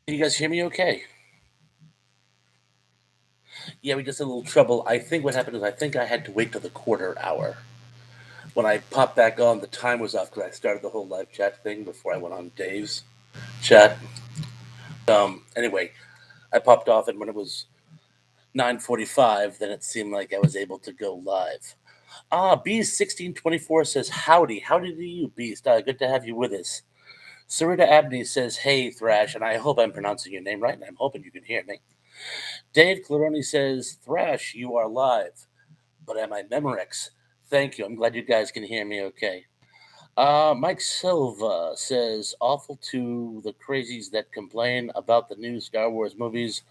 Can you guys hear me okay? Yeah, we just had a little trouble. I think what happened is I think I had to wait till the quarter hour. When I popped back on, the time was off because I started the whole live chat thing before I went on Dave's chat. Anyway, I popped off, and when it was 9:45, then it seemed like I was able to go live. Beast1624 says, howdy. Howdy to you, Beast. Good to have you with us. Sarita Abney says, hey, Thrash, and I hope I'm pronouncing your name right, and I'm hoping you can hear me. Dave Claroni says, Thrash, you are live, but am I Memorex? Thank you. I'm glad you guys can hear me okay. Mike Silva says, awful to the crazies that complain about the new Star Wars movies.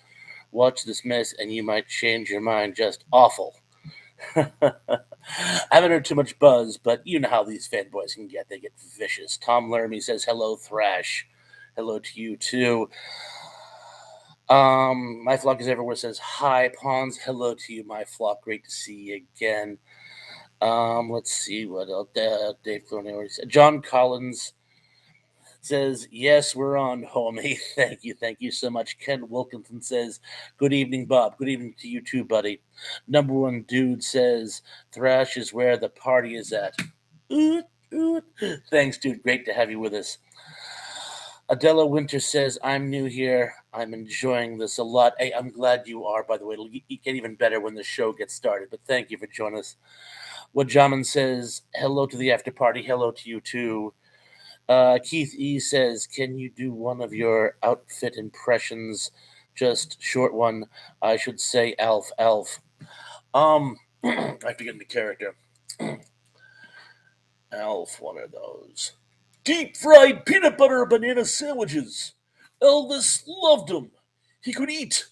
Watch this mess and you might change your mind. Just awful. I haven't heard too much buzz, but you know how these fanboys can get. They get vicious. Tom Lermy says, hello, Thrash. Hello to you, too. My flock is everywhere says, hi, Pawns. Hello to you, my flock. Great to see you again. Let's see what else. Dave Clooney already said. John Collins says, yes, we're on, homie. Thank you so much. Ken Wilkinson says, good evening, Bob. Good evening to you too, buddy. Number one dude says, Thrash is where the party is at. Oot, oot. Thanks, dude. Great to have you with us. Adela Winter says, I'm new here. I'm enjoying this a lot. Hey, I'm glad you are, by the way. It'll get even better when the show gets started, but thank you for joining us. Wajaman says, hello to the after party. Hello to you too. Keith E says, can you do one of your outfit impressions? Just short one. I should say Alf, Alf. I have to get into character. Alf, one of those. Deep fried peanut butter banana sandwiches. Elvis loved them. He could eat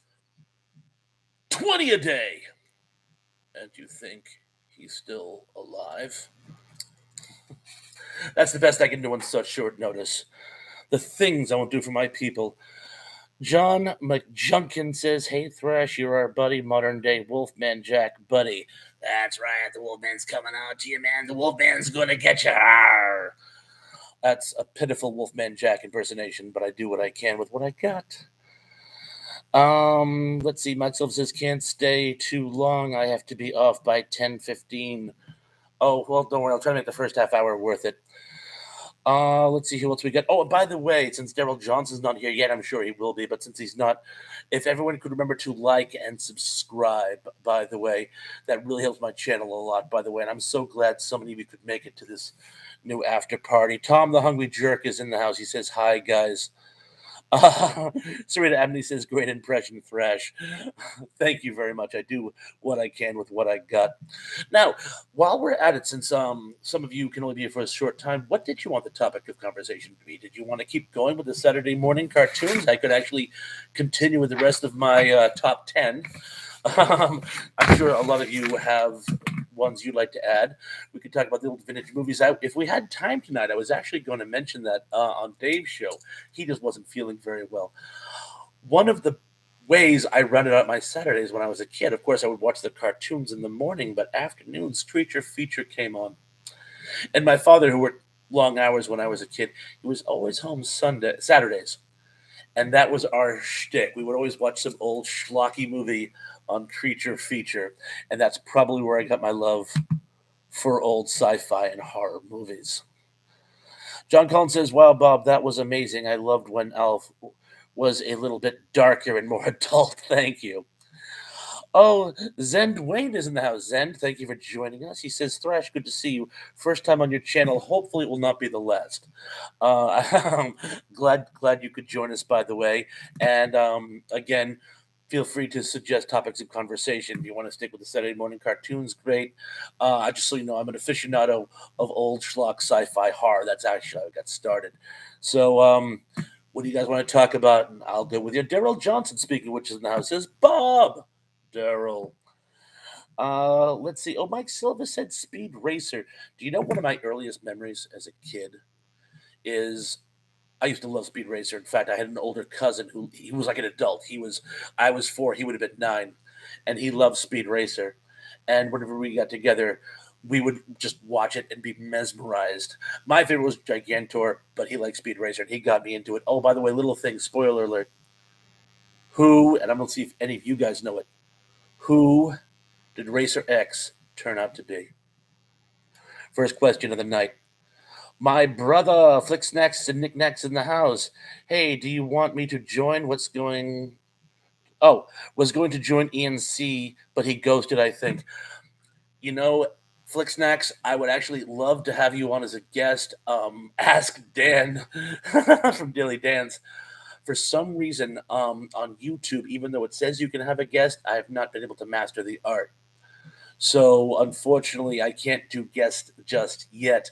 20 a day. And you think he's still alive? That's the best I can do on such short notice. The things I won't do for my people. John McJunkin says, hey, Thrash, you're our buddy, modern day Wolfman Jack buddy. That's right, the Wolfman's coming out to you, man. The Wolfman's going to get you. Arr! That's a pitiful Wolfman Jack impersonation, but I do what I can with what I got. Let's see. Myself says, can't stay too long. I have to be off by 10:15. Oh, well, don't worry. I'll try to make the first half hour worth it. Let's see who else we got. Oh, and by the way, since Daryl Johnson's not here yet, I'm sure he will be, but since he's not, if everyone could remember to like and subscribe, by the way, that really helps my channel a lot, by the way, and I'm so glad so many of you could make it to this new after party. Tom the Hungry Jerk is in the house. He says, hi, guys. Sarita Abney says, great impression, Thrash. Thank you very much. I do what I can with what I got. Now, while we're at it, since some of you can only be here for a short time, what did you want the topic of conversation to be? Did you want to keep going with the Saturday morning cartoons? I could actually continue with the rest of my top 10. I'm sure a lot of you have ones you'd like to add. We could talk about the old vintage movies. If we had time tonight, I was actually going to mention that on Dave's show. He just wasn't feeling very well. One of the ways I rented out my Saturdays when I was a kid, of course, I would watch the cartoons in the morning, but afternoons, Creature Feature came on. And my father, who worked long hours when I was a kid, he was always home Saturdays. And that was our shtick. We would always watch some old schlocky movie on Creature Feature. And that's probably where I got my love for old sci-fi and horror movies. John Collins says, wow, Bob, that was amazing. I loved when Alf was a little bit darker and more adult. Thank you. Oh, Zend Wayne is in the house. Zend, thank you for joining us. He says, Thrash, good to see you. First time on your channel. Hopefully it will not be the last. Glad you could join us, by the way. And again, feel free to suggest topics of conversation. If you want to stick with the Saturday morning cartoons, great. Just so you know, I'm an aficionado of old schlock sci-fi horror. That's actually how I got started. So, what do you guys want to talk about? And I'll go with you. Daryl Johnson speaking, which is in the house, says, Bob. Daryl. Let's see. Oh, Mike Silva said Speed Racer. Do you know one of my earliest memories as a kid is I used to love Speed Racer. In fact, I had an older cousin who he was like an adult. I was 4, he would have been 9, and he loved Speed Racer. And whenever we got together, we would just watch it and be mesmerized. My favorite was Gigantor, but he liked Speed Racer, and he got me into it. Oh, by the way, little thing, spoiler alert. Who, and I'm going to see if any of you guys know it, who did Racer X turn out to be? First question of the night. My brother Flick Snacks and Nick Knacks in the house. Hey, do you want me to join? What's going? Oh, was going to join ENC, but he ghosted, I think. You know, Flick Snacks, I would actually love to have you on as a guest. Ask Dan from Daily Dan's. For some reason, on YouTube, even though it says you can have a guest, I have not been able to master the art. So unfortunately, I can't do guest just yet.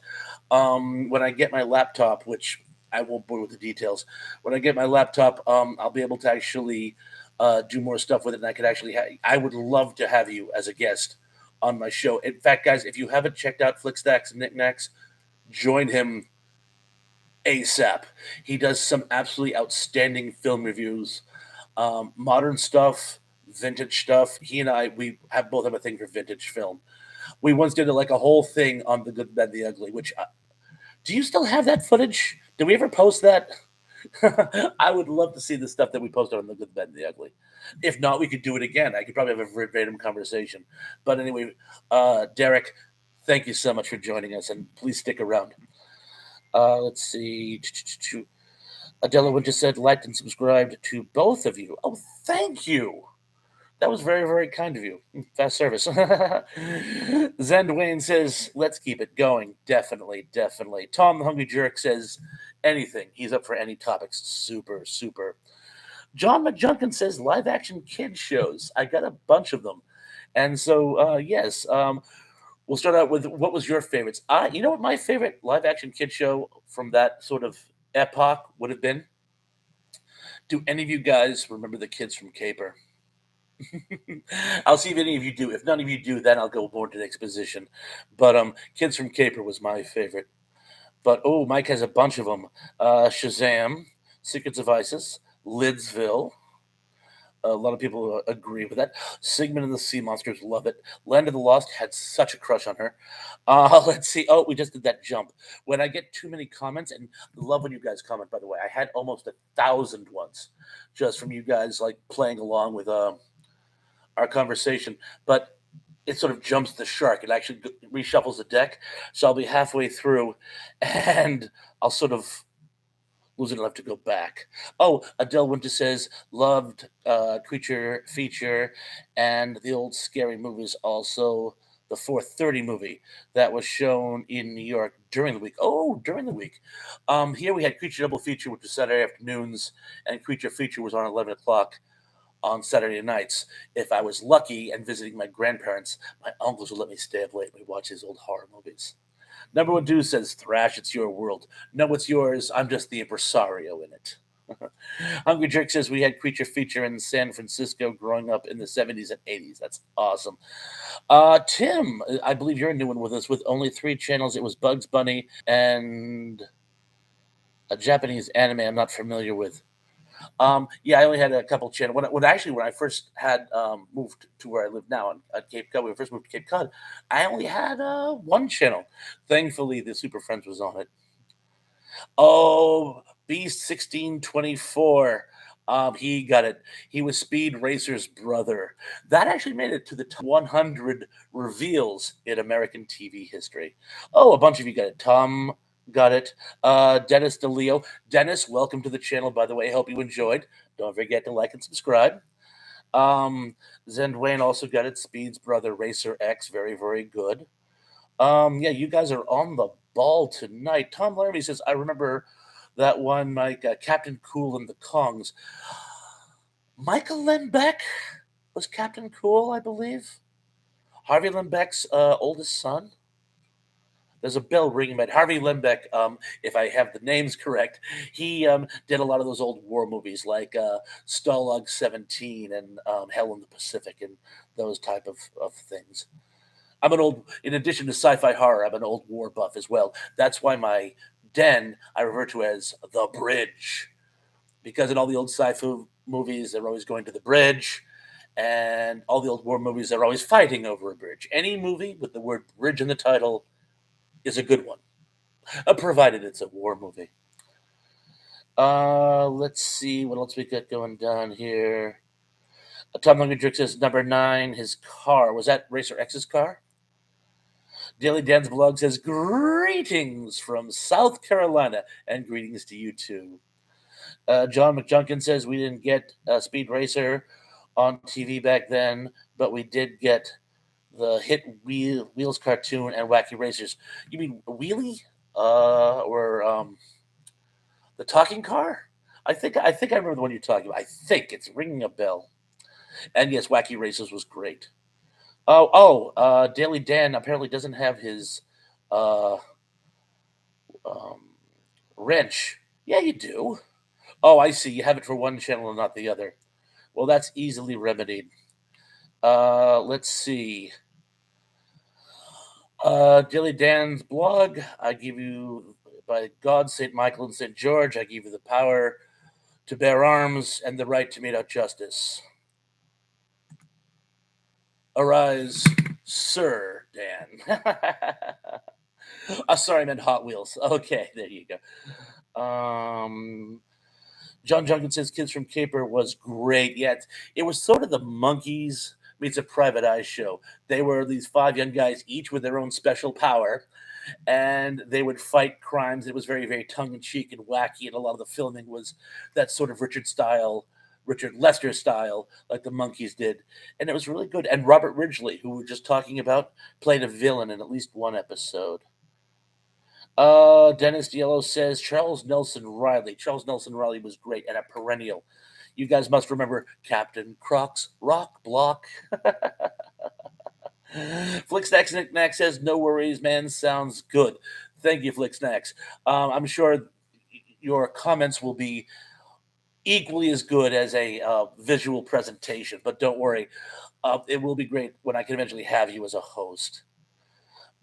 When I get my laptop, which I won't bore with the details, when I get my laptop, I'll be able to actually do more stuff with it, and I could actually. I would love to have you as a guest on my show. In fact, guys, if you haven't checked out Flickstacks and Knickknacks, join him ASAP. He does some absolutely outstanding film reviews, modern stuff, vintage stuff. He and I, we have both have a thing for vintage film. We once did like a whole thing on the Good, Bad, the Ugly. Which do you still have that footage? Did we ever post that? I would love to see the stuff that we posted on the Good, Bad, and the Ugly. If not, we could do it again. I could probably have a verbatim conversation. But anyway, Derek, thank you so much for joining us, and please stick around. Let's see. Adela Winter said, liked and subscribed to both of you. Oh, thank you. That was very, very kind of you. Fast service. Zen Wayne says, let's keep it going. Definitely, definitely. Tom the Hungry Jerk says, anything. He's up for any topics. Super, super. John McJunkin says, live action kid shows. I got a bunch of them. And so, yes, we'll start out with what was your favorites? You know what my favorite live action kid show from that sort of epoch would have been? Do any of you guys remember the kids from Caper? I'll see if any of you do. If none of you do, then I'll go more to the exposition. But Kids from Caper was my favorite. But oh, Mike has a bunch of them. Shazam, Secrets of Isis, Lidsville. A lot of people agree with that. Sigmund and the Sea Monsters, love it. Land of the Lost, had such a crush on her. Let's see. Oh, we just did that jump. When I get too many comments, and love when you guys comment, by the way. I had almost 1,000 once just from you guys like playing along with our conversation. But it sort of jumps the shark. It actually reshuffles the deck. So I'll be halfway through and I'll sort of lose it enough to go back. Oh, Adele Winter says loved Creature Feature and the old scary movies. Also, the 4:30 movie that was shown in New York during the week. Oh, during the week. Here we had Creature Double Feature, which was Saturday afternoons, and Creature Feature was on 11 o'clock on Saturday nights. If I was lucky and visiting my grandparents, my uncles would let me stay up late and watch these old horror movies. Number one dude says, Thrash, it's your world. No, it's yours. I'm just the impresario in it. Hungry Jerk says we had Creature Feature in San Francisco growing up in the 70s and 80s. That's awesome. Tim, I believe you're a new one with us with only 3 channels. It was Bugs Bunny and a Japanese anime I'm not familiar with. Yeah, I only had a couple channels. When I first had moved to where I live now at Cape Cod, when I first moved to Cape Cod, I only had one channel. Thankfully, the Super Friends was on it. Oh, Beast 1624. He got it. He was Speed Racer's brother. That actually made it to the top 100 reveals in American TV history. Oh, a bunch of you got it. Tom got it. Dennis DeLeo. Dennis, welcome to the channel, by the way. Hope you enjoyed. Don't forget to like and subscribe. Zen Wayne also got it. Speed's brother, Racer X. Very, very good. Yeah, you guys are on the ball tonight. Tom Laramie says, I remember that one, Mike, Captain Cool and the Kongs. Michael Lembeck was Captain Cool, I believe. Harvey Lembeck's oldest son. There's a bell ringing, but Harvey Lembeck, if I have the names correct, he did a lot of those old war movies like Stalag 17 and Hell in the Pacific and those type of things. In addition to sci-fi horror, I'm an old war buff as well. That's why my den I refer to as the bridge, because in all the old sci-fi movies, they're always going to the bridge, and all the old war movies, they're always fighting over a bridge. Any movie with the word bridge in the title is a good one, provided it's a war movie. Let's see what else we got going down here. Tom Lungadrick says number 9, his car. Was that Racer X's car? Daily Dan's blog says greetings from South Carolina and greetings to you too. John McJunkin says we didn't get Speed Racer on TV back then, but we did get the hit Wheels cartoon and Wacky Racers. You mean Wheelie? Or the talking car? I think I remember the one you're talking about. I think it's ringing a bell. And yes, Wacky Racers was great. Daily Dan apparently doesn't have his uh, um, wrench. Yeah, you do. Oh, I see. You have it for one channel and not the other. Well, that's easily remedied. Let's see. Daily Dan's blog. I give you, by God, St. Michael, and St. George, I give you the power to bear arms and the right to mete out justice. Arise, Sir Dan. Sorry, I meant Hot Wheels. Okay, there you go. John Junkin says Kids from Caper was great. Yeah, it was sort of the Monkeys meets a Private Eye show. They were these 5 young guys, each with their own special power, and they would fight crimes. It was very, very tongue in cheek and wacky, and a lot of the filming was that sort of Richard Lester style, like the Monkeys did, and it was really good. And Robert Ridgely, who we were just talking about, played a villain in at least one episode. Dennis Yellow says Charles Nelson Riley. Charles Nelson Riley was great and a perennial. You guys must remember Captain Croc's Rock Block. Flicksnacks Knick says, no worries, man. Sounds good. Thank you, Flicksnacks. I'm sure your comments will be equally as good as a visual presentation, but don't worry. It will be great when I can eventually have you as a host.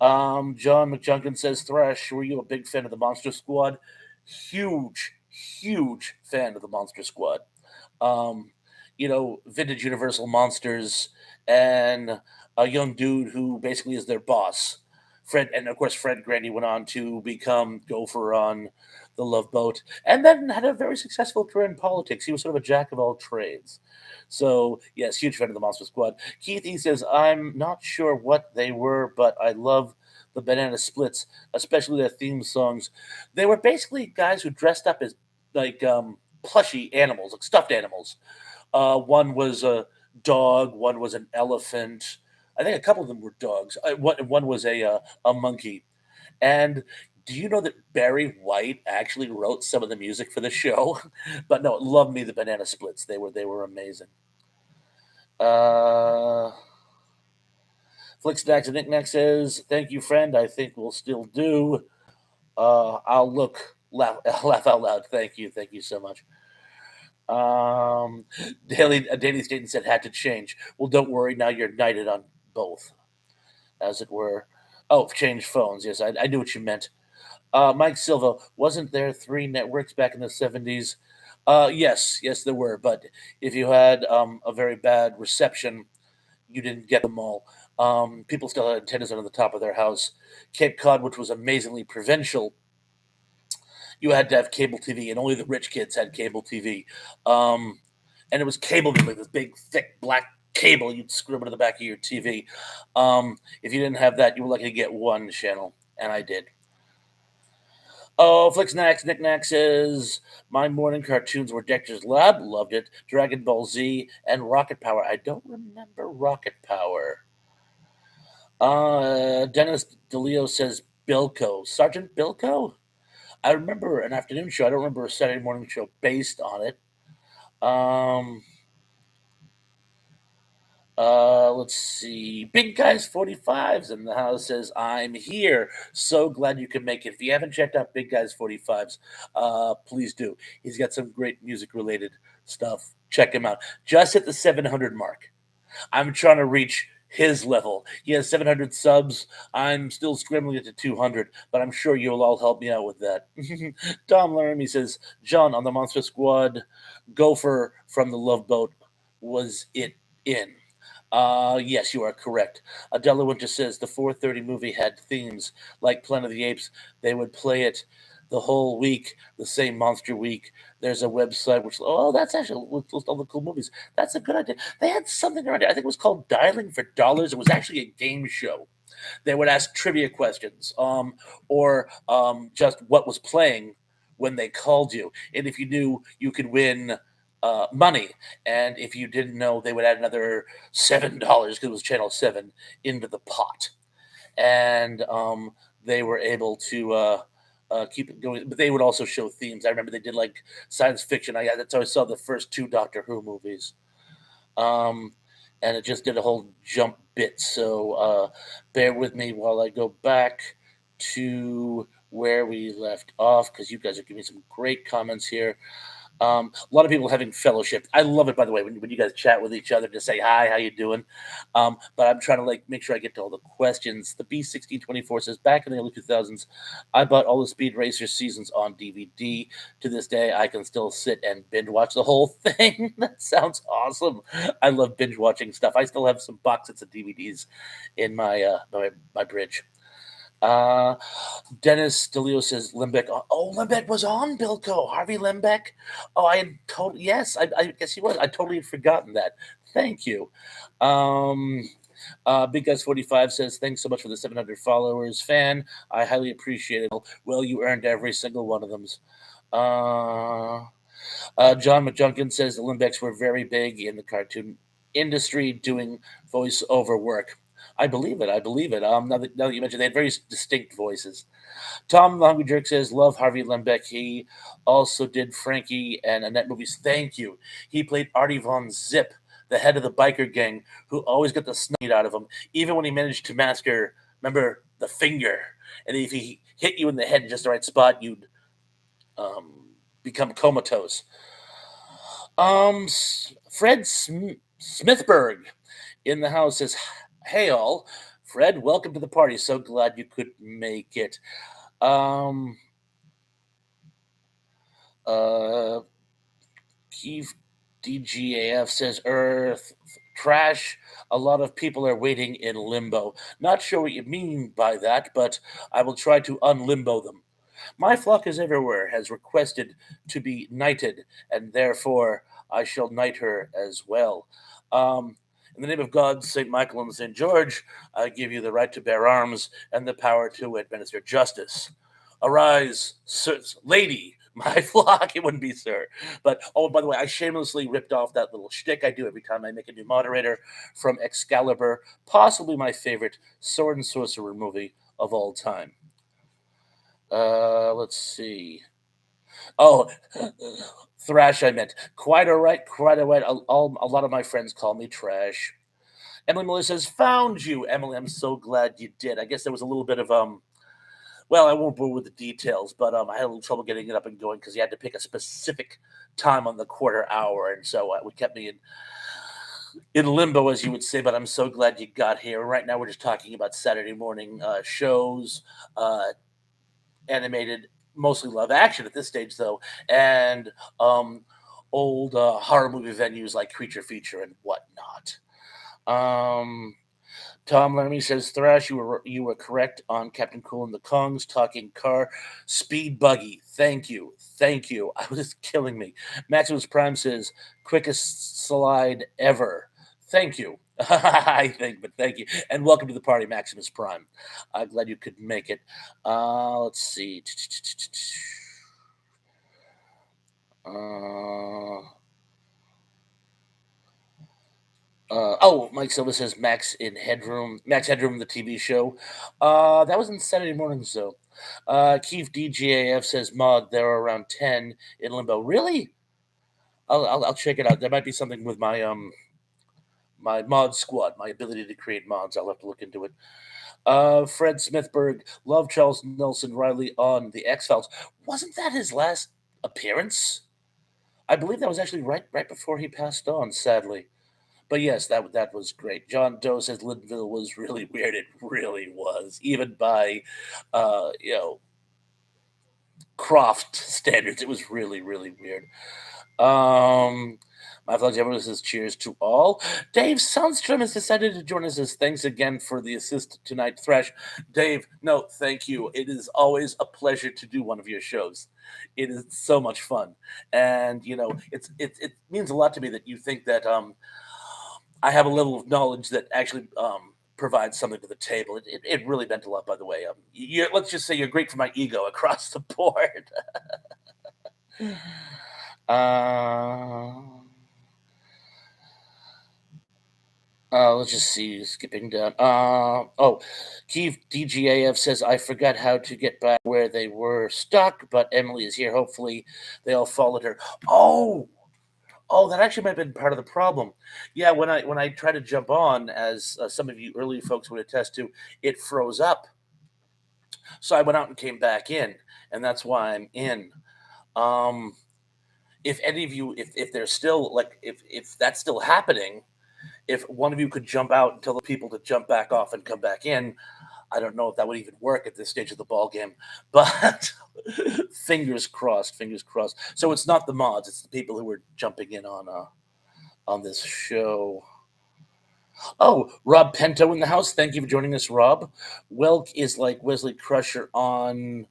John McJunkin says, Thresh, were you a big fan of the Monster Squad? Huge, huge fan of the Monster Squad. Um, Vintage Universal Monsters and a young dude who basically is their boss. Fred, and of course, Fred Grandy went on to become Gopher on the Love Boat, and then had a very successful career in politics. He was sort of a jack of all trades. So, yes, huge fan of the Monster Squad. Keith, he says, I'm not sure what they were, but I love the Banana Splits, especially their theme songs. They were basically guys who dressed up as like plushy animals, like stuffed animals. One was a dog, one was an elephant. I think a couple of them were dogs. One was a monkey. And do you know that Barry White actually wrote some of the music for the show? But no, love me the Banana Splits. They were amazing. Uh, Flicksnacks and Knickknack says, "Thank you, friend. I think we'll still do. I'll laugh out loud. Thank you so much." Um, Daily Staten said had to change. Well, don't worry. Now you're knighted on both, as it were. Oh, change phones. Yes, I knew what you meant. Mike Silva, wasn't there 3 networks back in the 70s? Yes, there were. But if you had a very bad reception, you didn't get them all. People still had antennas on the top of their house. Cape Cod, which was amazingly provincial, you had to have cable TV, and only the rich kids had cable TV. Um, and it was cable, like this big, thick, black cable you'd screw into the back of your TV. If you didn't have that, you were lucky to get one channel, and I did. Oh, Flicksnacks, Knickknack says, my morning cartoons were Dexter's Lab, loved it, Dragon Ball Z, and Rocket Power. I don't remember Rocket Power. Dennis DeLeo says Bilko. Sergeant Bilko? I remember an afternoon show. I don't remember a Saturday morning show based on it. Um, let's see. Big Guys 45s in the house says, I'm here. So glad you can make it. If you haven't checked out Big Guys 45s, please do. He's got some great music related stuff. Check him out. Just at the 700 mark. I'm trying to reach his level. He has 700 subs. I'm still scrambling to 200, but I'm sure you'll all help me out with that. Tom Laramie says, John on the Monster Squad, Gopher from the Love Boat, was it in? Yes, you are correct. Adela Winter says the 4:30 movie had themes like Planet of the Apes. They would play it the whole week, the same monster week. There's a website which, oh, that's actually list all the cool movies. That's a good idea. They had something around it. I think it was called Dialing for Dollars. It was actually a game show. They would ask trivia questions, or just what was playing when they called you. And if you knew, you could win money. And if you didn't know, they would add another $7 because it was Channel 7 into the pot. And they were able to keep it going. But they would also show themes. I remember they did like science fiction. That's how I saw the first two Doctor Who movies. Um, and it just did a whole jump bit. So bear with me while I go back to where we left off because you guys are giving me some great comments here. A lot of people having fellowship. I love it, by the way, when you guys chat with each other to say hi, how you doing? But I'm trying to like make sure I get to all the questions. The B1624 says, back in the early 2000s, I bought all the Speed Racer seasons on DVD. To this day, I can still sit and binge watch the whole thing. That sounds awesome. I love binge watching stuff. I still have some box sets of DVDs in my bridge. Uh, Dennis DeLeo says Limbeck. Oh, Limbeck was on Bilko. Harvey Limbeck. Oh, I had totally, yes, I guess he was. I totally had forgotten that. Thank you. Um, Big Guys 45 says, thanks so much for the 700 followers. Fan, I highly appreciate it. Well, you earned every single one of them. Uh, John McJunkin says the Limbecks were very big in the cartoon industry doing voiceover work. I believe it. I believe it. Now that you mentioned, they had very distinct voices. Tom the Hungry Jerk says, love Harvey Lembeck. He also did Frankie and Annette movies. Thank you. He played Artie Von Zip, the head of the biker gang, who always got the snot out of him, even when he managed to master, remember, the finger. And if he hit you in the head in just the right spot, you'd um, become comatose. Fred Smithberg in the house says, hey all. Fred, welcome to the party. So glad you could make it. Um, Keith DGAF says Earth trash. A lot of people are waiting in limbo. Not sure what you mean by that, but I will try to unlimbo them. My flock is everywhere has requested to be knighted, and therefore I shall knight her as well. In the name of God, St. Michael, and St. George, I give you the right to bear arms and the power to administer justice. Arise, sirs, lady, my flock. It wouldn't be sir. But, oh, by the way, I shamelessly ripped off that little shtick I do every time I make a new moderator from Excalibur, possibly my favorite sword and sorcerer movie of all time. Let's see. Oh, Thrash, I meant. Quite all right, quite all right. A lot of my friends call me Trash. Emily Miller says, found you. Emily, I'm so glad you did. I guess there was a little bit of, well, I won't bore with the details, but I had a little trouble getting it up and going because you had to pick a specific time on the quarter hour. And so it kept me in limbo, as you would say, but I'm so glad you got here. Right now, we're just talking about Saturday morning shows, animated, mostly live action at this stage, though, and old horror movie venues like Creature Feature and whatnot. Tom Lermy says, Thrash, you were correct on Captain Cool and the Kongs, talking car, speed buggy. Thank you. Thank you. I was killing me. Maximus Prime says, quickest slide ever. Thank you. I think, but thank you. And welcome to the party, Maximus Prime. I'm glad you could make it. Let's see. Mike Silva says Max Headroom, the TV show. That was on Saturday mornings, though. Keith DGAF says Mod, there are around 10 in Limbo. Really? I'll check it out. There might be something with my mod squad, my ability to create mods. I'll have to look into it. Fred Smithberg, love Charles Nelson Riley on the X Files. Wasn't that his last appearance? I believe that was actually right before he passed on, sadly. But yes, that was great. John Doe says Linville was really weird. It really was, even by Croft standards. It was really, really weird. My fellow Gemini says cheers to all. Dave Sundstrom has decided to join us. Says thanks again for the assist tonight, Thresh. Dave, no, thank you. It is always a pleasure to do one of your shows. It is so much fun, and it means a lot to me that you think that I have a level of knowledge that actually provides something to the table. It really meant a lot, by the way. Let's just say you're great for my ego across the board. Uh, let's just see, skipping down. Keith DGAF says, I forgot how to get back where they were stuck, but Emily is here. Hopefully, they all followed her. That actually might have been part of the problem. Yeah, when I try to jump on, as some of you early folks would attest to, it froze up. So I went out and came back in, and that's why I'm in. Um, if any of you, if there's still like, if that's still happening, if one of you could jump out and tell the people to jump back off and come back in, I don't know if that would even work at this stage of the ball game, but fingers crossed, fingers crossed. So it's not the mods; it's the people who are jumping in on this show. Oh, Rob Pento in the house. Thank you for joining us, Rob. Welk is like Wesley Crusher on,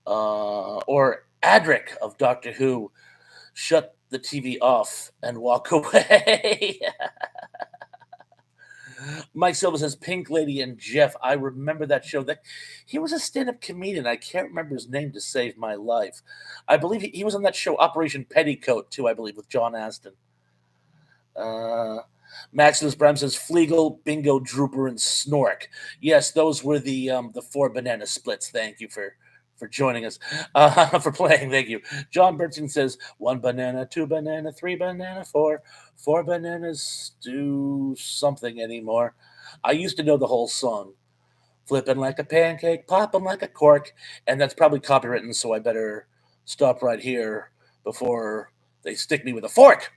or Adric of Doctor Who. Shut the TV off and walk away. Mike Silva says Pink Lady and Jeff. I remember that show. That he was a stand-up comedian. I can't remember his name to save my life. I believe he was on that show Operation Petticoat too. I believe with John Aston. Uh, Maximus Prime says Fleagle, Bingo, Drooper, and Snork. Yes, those were the four banana splits. Thank you for joining us, for playing. Thank you. John Burton says one banana, two banana, three banana, four bananas do something anymore. I used to know the whole song. Flipping like a pancake, popping like a cork, and that's probably copywritten, so I better stop right here before they stick me with a fork.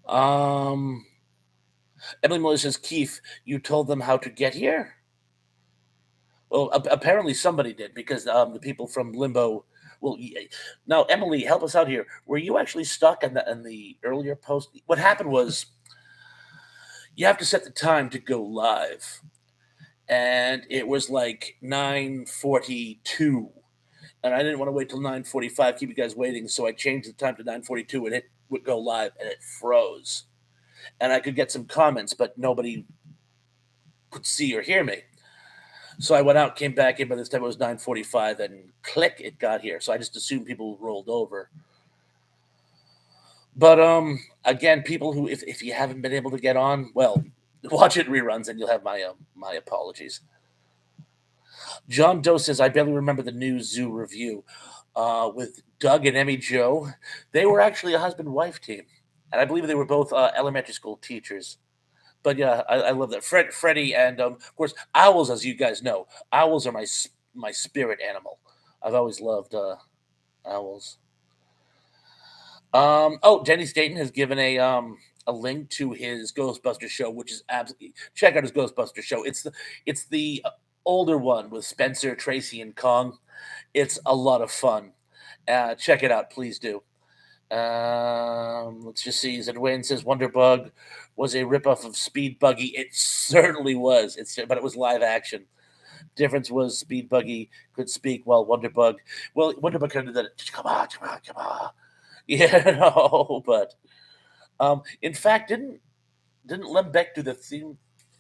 Um, Emily Miller says, Keith, you told them how to get here? Well, apparently somebody did because the people from Limbo. Well, now Emily, help us out here. Were you actually stuck in the earlier post? What happened was you have to set the time to go live, and it was like 9:42, and I didn't want to wait till 9:45, keep you guys waiting, so I changed the time to 9:42, and it would go live, and it froze, and I could get some comments, but nobody could see or hear me. So I went out, came back in. By this time it was 9:45, and click, it got here. So I just assumed people rolled over. But again, people who, if you haven't been able to get on, well, watch it reruns, and you'll have my apologies. John Doe says, I barely remember the new Zoo review with Doug and Emmy Joe. They were actually a husband-wife team, and I believe they were both elementary school teachers. But yeah, I love that. Freddie, and of course, owls, as you guys know, owls are my spirit animal. I've always loved owls. Jenny Staten has given a link to his Ghostbuster show, which is absolutely check out his Ghostbuster show. It's the older one with Spencer, Tracy, and Kong. It's a lot of fun. Check it out, please do. Let's just see. Wayne says Wonderbug was a ripoff of Speed Buggy. It certainly was. But it was live action. Difference was Speed Buggy could speak while Wonderbug kind of did it. Come on, come on, come on. Yeah, no, but in fact, didn't Lembeck do the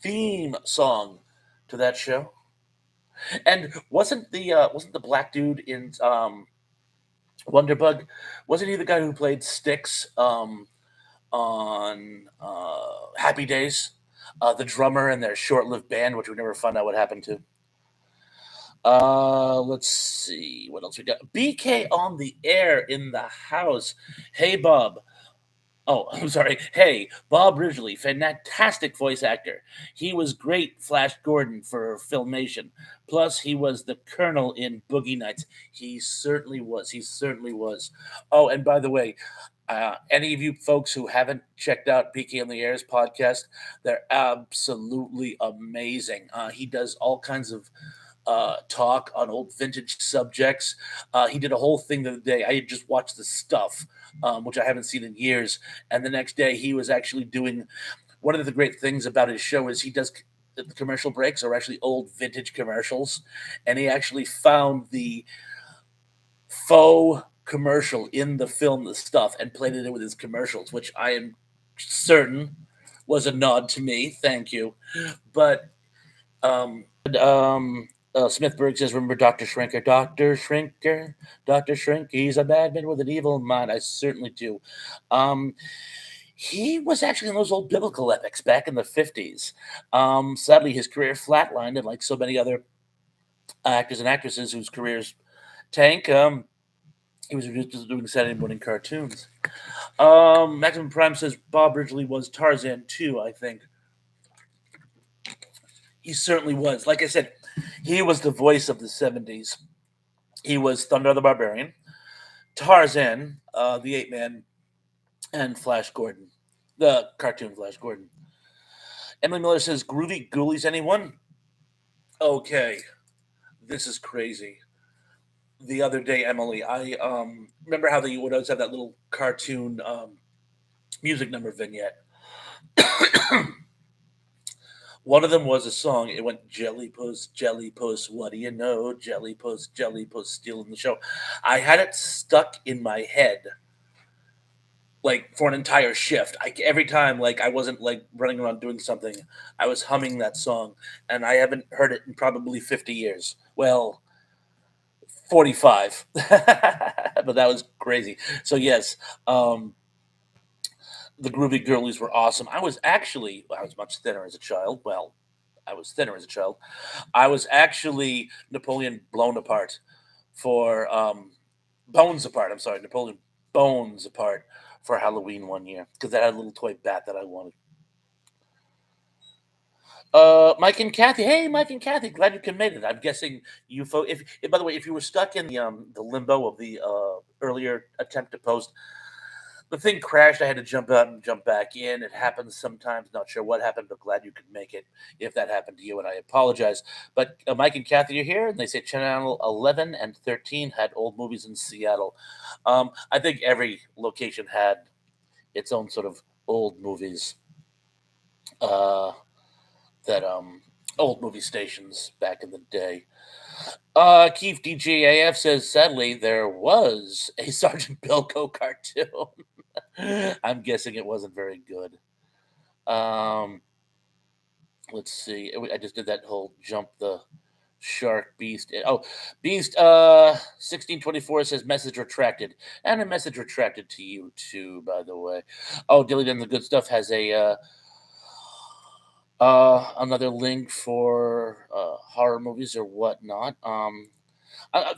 theme song to that show? And wasn't the black dude in Wonderbug? Wasn't he the guy who played Styx on Happy Days? The drummer in their short-lived band, which we never found out what happened to. Let's see what else we got. BK on the air in the house. Hey, Bob. Oh, I'm sorry. Hey, Bob Ridgely, fantastic voice actor. He was great Flash Gordon for Filmation. Plus, he was the Colonel in Boogie Nights. He certainly was. He certainly was. Oh, and by the way, any of you folks who haven't checked out BK on the Air's podcast, they're absolutely amazing. He does all kinds of talk on old vintage subjects. He did a whole thing the other day. I had just watched the stuff, which I haven't seen in years, and the next day he was actually doing. One of the great things about his show is he does the commercial breaks are actually old vintage commercials, and he actually found the faux commercial in the film, the stuff, and played it in with his commercials, which I am certain was a nod to me. Thank you. But Smithberg says, "Remember Doctor Shrinker? Doctor Shrinker, Doctor Shrink. He's a bad man with an evil mind." I certainly do. Um, he was actually in those old biblical epics back in the 50s. Sadly, his career flatlined, and like so many other actors and actresses whose careers tank, he was reduced to doing Saturday morning cartoons. Maximum Prime says Bob Ridgely was Tarzan too, I think. He certainly was. Like I said, he was the voice of the 70s. He was Thunder the Barbarian, Tarzan, the Ape Man, and Flash Gordon, the cartoon Flash Gordon. Emily Miller says, "Groovy Ghoulies, anyone?" Okay, this is crazy. The other day, Emily, I remember how they would always have that little cartoon music number vignette. One of them was a song. It went Jelly Puss, what do you know? Jelly Puss, stealing the show. I had it stuck in my head like for an entire shift. Every time like I wasn't like running around doing something, I was humming that song, and I haven't heard it in probably 50 years. Well, 45, but that was crazy. So yes, um, the Groovy Girlies were awesome. I was much thinner as a child. Well, I was thinner as a child. I was actually Napoleon blown apart for Bones apart. I'm sorry, Napoleon Bones apart for Halloween one year because I had a little toy bat that I wanted. Mike and Kathy. Hey, Mike and Kathy. Glad you can make it. I'm guessing you. If by the way, if you were stuck in the limbo of the earlier attempt to post, the thing crashed. I had to jump out and jump back in. It happens sometimes. Not sure what happened, but glad you could make it. If that happened to you, and I apologize. But Mike and Kathy are here, and they say Channel 11 and 13 had old movies in Seattle. I think every location had its own sort of old movies. Uh, that old movie stations back in the day. Keith DJAF says, sadly, there was a Sergeant Bilko cartoon. I'm guessing it wasn't very good. Um, let's see. I just did that whole jump the shark beast. Oh, beast 1624 says message retracted. And a message retracted to you too, by the way. Oh, Dilly Done the Good Stuff has a another link for horror movies or whatnot.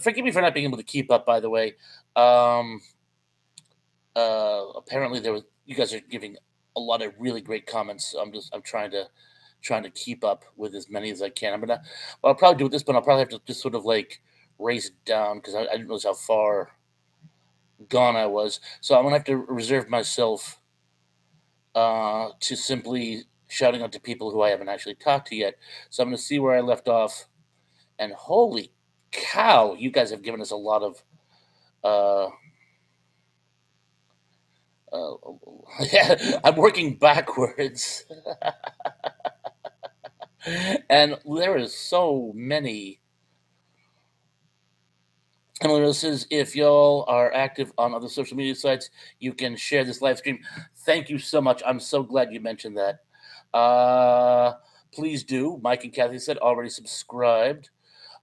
Forgive me for not being able to keep up. By the way, um, apparently there was you guys are giving a lot of really great comments. So I'm trying to keep up with as many as I can. I'll probably do this, but I'll probably have to just sort of like race it down because I didn't realize how far gone I was. So I'm gonna have to reserve myself to simply shouting out to people who I haven't actually talked to yet. So I'm going to see where I left off. And holy cow, you guys have given us a lot of. Uh, I'm working backwards. And there is so many. Emily says, if y'all are active on other social media sites, you can share this live stream. Thank you so much. I'm so glad you mentioned that. Please do. Mike and Kathy said already subscribed.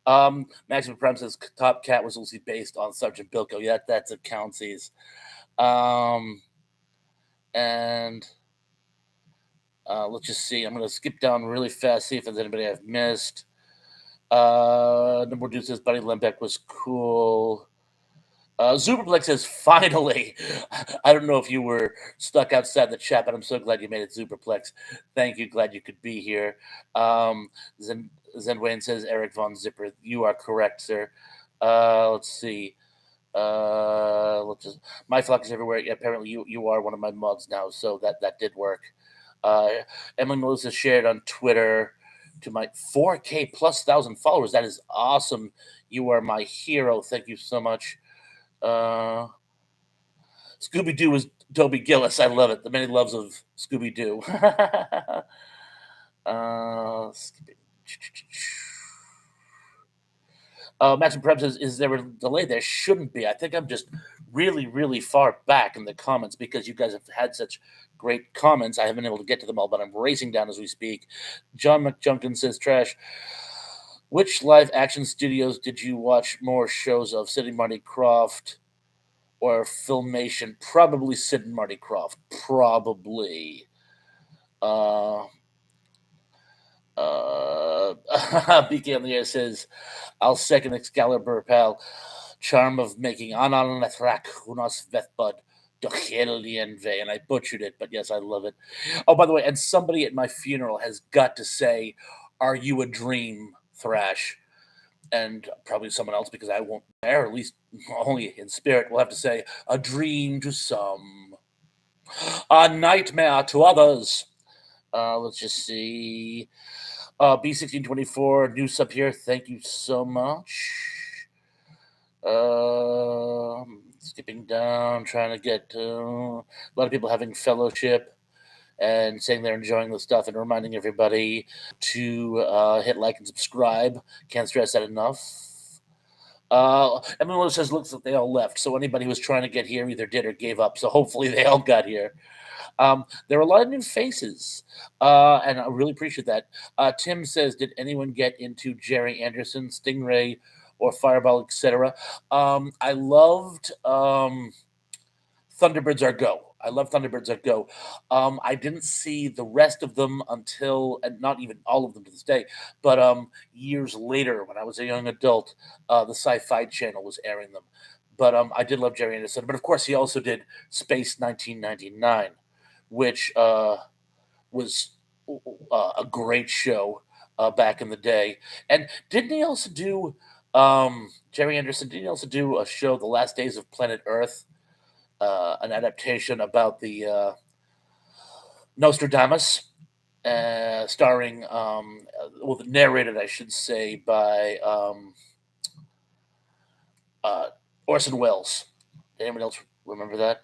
Maximum Prime says Top Cat was loosely based on Sergeant Bilko. Yeah, that's a countsies. And let's just see. I'm going to skip down really fast, see if there's anybody I've missed. Number two says Buddy Lembeck was cool. Superplex says, finally. I don't know if you were stuck outside the chat, but I'm so glad you made it, Superplex. Thank you. Glad you could be here. Zen Wayne says, Eric Von Zipper. You are correct, sir. Let's see. Let's just. My flock is everywhere. Yeah, apparently, you are one of my mugs now, so that did work. Emily Melissa shared on Twitter. to my 4K plus 1,000 followers. That is awesome. You are my hero. Thank you so much. Uh, Scooby Doo is Toby Gillis. I love it. The many loves of Scooby Doo. Skipping. Matching Prep says, "Is there a delay? There shouldn't be. I think I'm just really, really far back in the comments because you guys have had such great comments. I haven't been able to get to them all, but I'm racing down as we speak." John McJunkin says, "Trash. Which live action studios did you watch more shows of? Sid and Marty Croft or Filmation? Probably Sid and Marty Croft. Probably. Uh, BK on the air says, I'll second Excalibur, pal. Charm of making Anan Nathrak, Unas Vethbud, Dochelienve. And I butchered it, but yes, I love it. Oh, by the way, and somebody at my funeral has got to say, Are you a dream, Thrash? And probably someone else because I won't there, at least only in spirit, will have to say, A dream to some, a nightmare to others. Let's just see. B1624, new sub here. Thank you so much. Skipping down, trying to get a lot of people having fellowship and saying they're enjoying the stuff and reminding everybody to hit like and subscribe. Can't stress that enough. Everyone says looks like they all left. So anybody who was trying to get here either did or gave up. So hopefully they all got here. There are a lot of new faces, and I really appreciate that. Tim says, "Did anyone get into Jerry Anderson, Stingray, or Fireball, etc.?" I loved Thunderbirds Are Go. I love Thunderbirds Are Go. I didn't see the rest of them until, and not even all of them to this day, but years later when I was a young adult, the Sci-Fi Channel was airing them. But I did love Jerry Anderson. But of course, he also did Space 1999, which was a great show back in the day. And didn't he also do Jerry Anderson? Didn't he also do a show, The Last Days of Planet Earth, an adaptation about the Nostradamus, starring, well, narrated, I should say, by Orson Welles. Did anyone else remember that?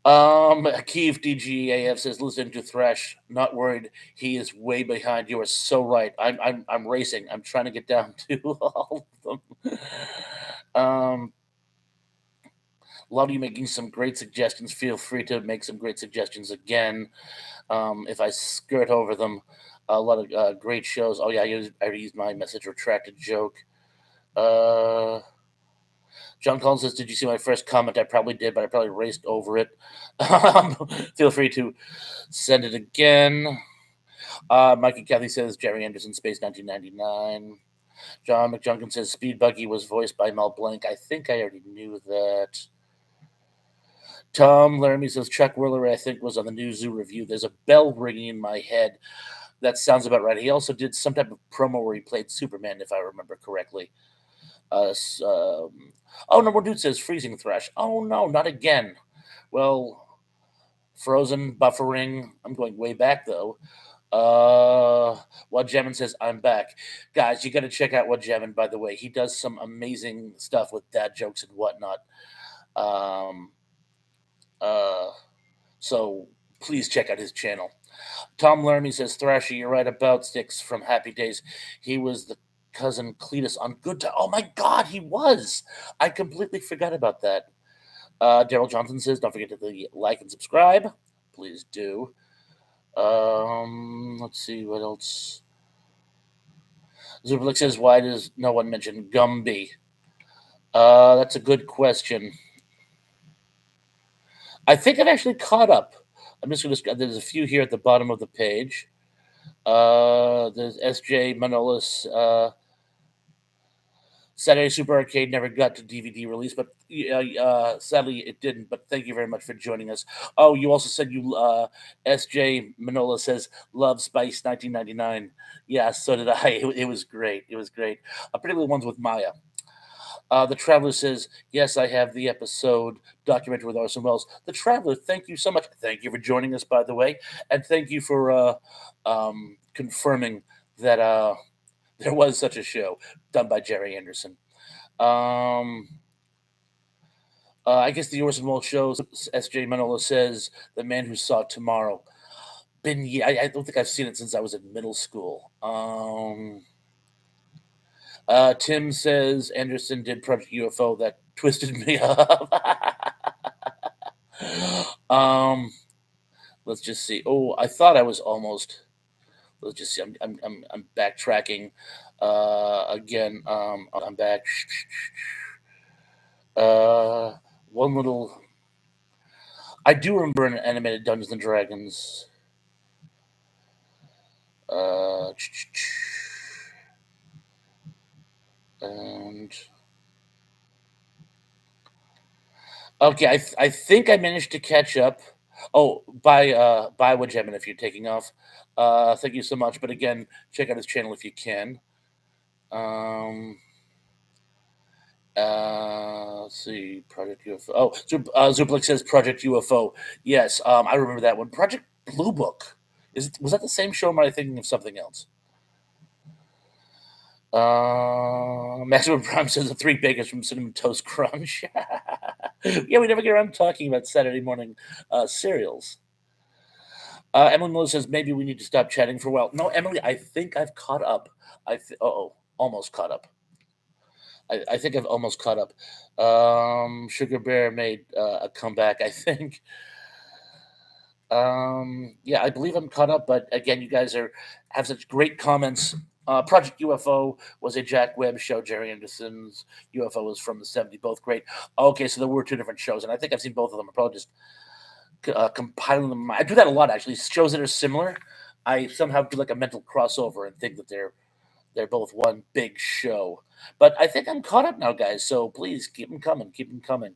Kiev DGAF says, "Listen to Thrash. Not worried. He is way behind. You are so right. I'm racing. I'm trying to get down to all of them." Love you making some great suggestions. Feel free to make some great suggestions again. If I skirt over them, a lot of great shows. Oh yeah, I used my message retracted joke. John Collins says, "Did you see my first comment?" I probably did, but I probably raced over it. Feel free to send it again. Mikey Cathy says, "Jerry Anderson, Space 1999. John McJunkin says, "Speed Buggy was voiced by Mel Blanc." I think I already knew that. Tom Laramie says, "Chuck Woolery, I think, was on the new Zoo review. There's a bell ringing in my head. That sounds about right." He also did some type of promo where he played Superman, if I remember correctly. Oh, Number Dude says, "Freezing Thrash." Oh, no, not again. Well, frozen, buffering. I'm going way back, though. What Jemin says, "I'm back." Guys, you got to check out What Jemin, by the way. He does some amazing stuff with dad jokes and whatnot. So please check out his channel. Tom Laramie says, "Thrashy, you're right about Sticks from Happy Days. He was the cousin Cletus on Good Time." Oh my God, he was. I completely forgot about that. Daryl Johnson says, "Don't forget to like and subscribe. Please do." Let's see what else. Zuberlick says, "Why does no one mention Gumby?" That's a good question. I think I've actually caught up. I'm just going to. There's a few here at the bottom of the page. There's S.J. Manolis. Saturday Super Arcade never got to DVD release, but sadly it didn't. But thank you very much for joining us. Oh, you also said you S.J. Manola says love Spice 1999. Yeah, so did I. It was great. It was great. Particularly ones with Maya. The Traveler says, yes, I have the episode documentary with Orson Welles. The Traveler, thank you so much. Thank you for joining us, by the way. And thank you for confirming that there was such a show done by Jerry Anderson. Um, I guess the Orson Welles show, S.J. Manola says, The Man Who Saw Tomorrow. I don't think I've seen it since I was in middle school. Tim says Anderson did Project UFO that twisted me up. um, let's just see. Oh, I thought I was almost. Let's just see. I'm backtracking. Again. I'm back. Uh, one little. I do remember an animated Dungeons and Dragons. Uh, and okay, I think I managed to catch up. Oh, by Wajemin if you're taking off. Thank you so much. But again, check out his channel if you can. Um, let's see, Project UFO. Oh, Zuplik says Project UFO. Yes, I remember that one. Project Blue Book. Was that the same show? Or am I thinking of something else? Maximum Prime says the Three Bakers from Cinnamon Toast Crunch. Yeah, we never get around to talking about Saturday morning cereals. Emily Miller says maybe we need to stop chatting for a while. No, Emily, I think I've caught up. Almost caught up. I think I've almost caught up. Sugar Bear made a comeback, I think. Yeah, I believe I'm caught up, but again, you guys have such great comments. Project UFO was a Jack Webb show. Jerry Anderson's UFO was from the '70s. Both great. Okay, so there were two different shows, and I think I've seen both of them. I'm probably just compiling them. I do that a lot, actually. Shows that are similar, I somehow do like a mental crossover and think that they're both one big show. But I think I'm caught up now, guys. So please keep them coming. Keep them coming.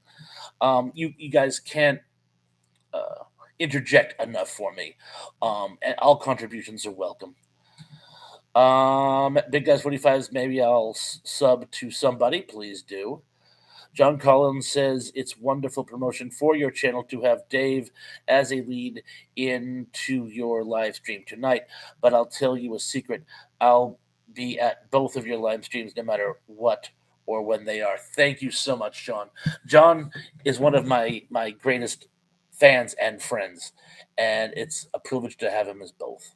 You guys can't uh, interject enough for me. And all contributions are welcome. Big Guys 45s, maybe I'll sub to somebody. Please do. John Collins says it's wonderful promotion for your channel to have Dave as a lead into your live stream tonight. But I'll tell you a secret. I'll be at both of your live streams no matter what or when they are. Thank you so much, John. John is one of my greatest fans and friends, and it's a privilege to have him as both.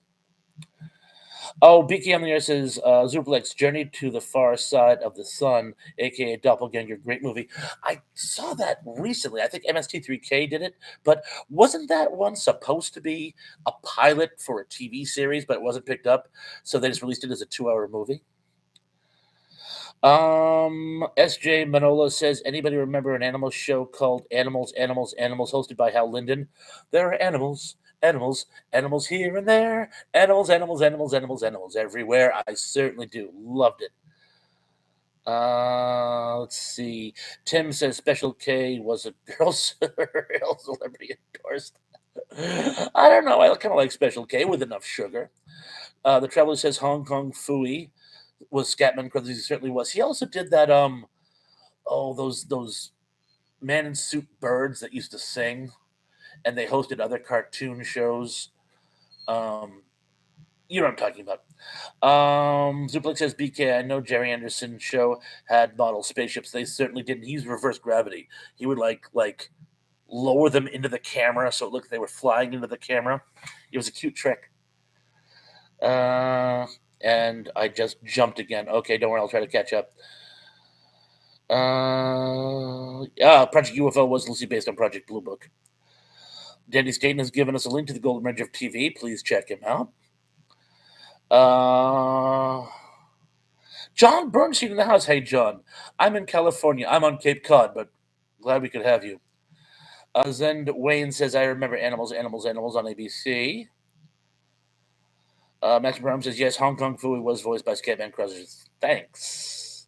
Oh, BK on the air says Zuplex Journey to the Far Side of the Sun, aka Doppelganger, great movie. I saw that recently. I think MST3K did it, but wasn't that one supposed to be a pilot for a TV series, but it wasn't picked up, so they just released it as a 2-hour movie? SJ Manola says, anybody remember an animal show called Animals, Animals, Animals, hosted by Hal Linden? There are animals, animals, animals here and there. Animals, animals, animals, animals, animals everywhere. I certainly do. Loved it. Let's see. Tim says Special K was a girl celebrity endorsed. I don't know. I kind of like Special K with enough sugar. The Traveler says Hong Kong Fooey was Scatman because he certainly was. He also did that those man in suit birds that used to sing, and they hosted other cartoon shows. You know what I'm talking about. Zuplex says BK, I know Jerry Anderson show had model spaceships. They certainly didn't. He used reverse gravity. He would like lower them into the camera so it looked like they were flying into the camera. It was a cute trick. And I just jumped again. Okay, don't worry, I'll try to catch up. Project UFO was loosely based on Project Blue Book. Danny Staten has given us a link to the Golden Ridge of TV. Please check him out. John Bernstein in the house. Hey, John. I'm in California. I'm on Cape Cod, but glad we could have you. Zend Wayne says, I remember Animals, Animals, Animals on ABC. Max Brown says, yes, Hong Kong Fooey was voiced by Scatman Crothers. Thanks.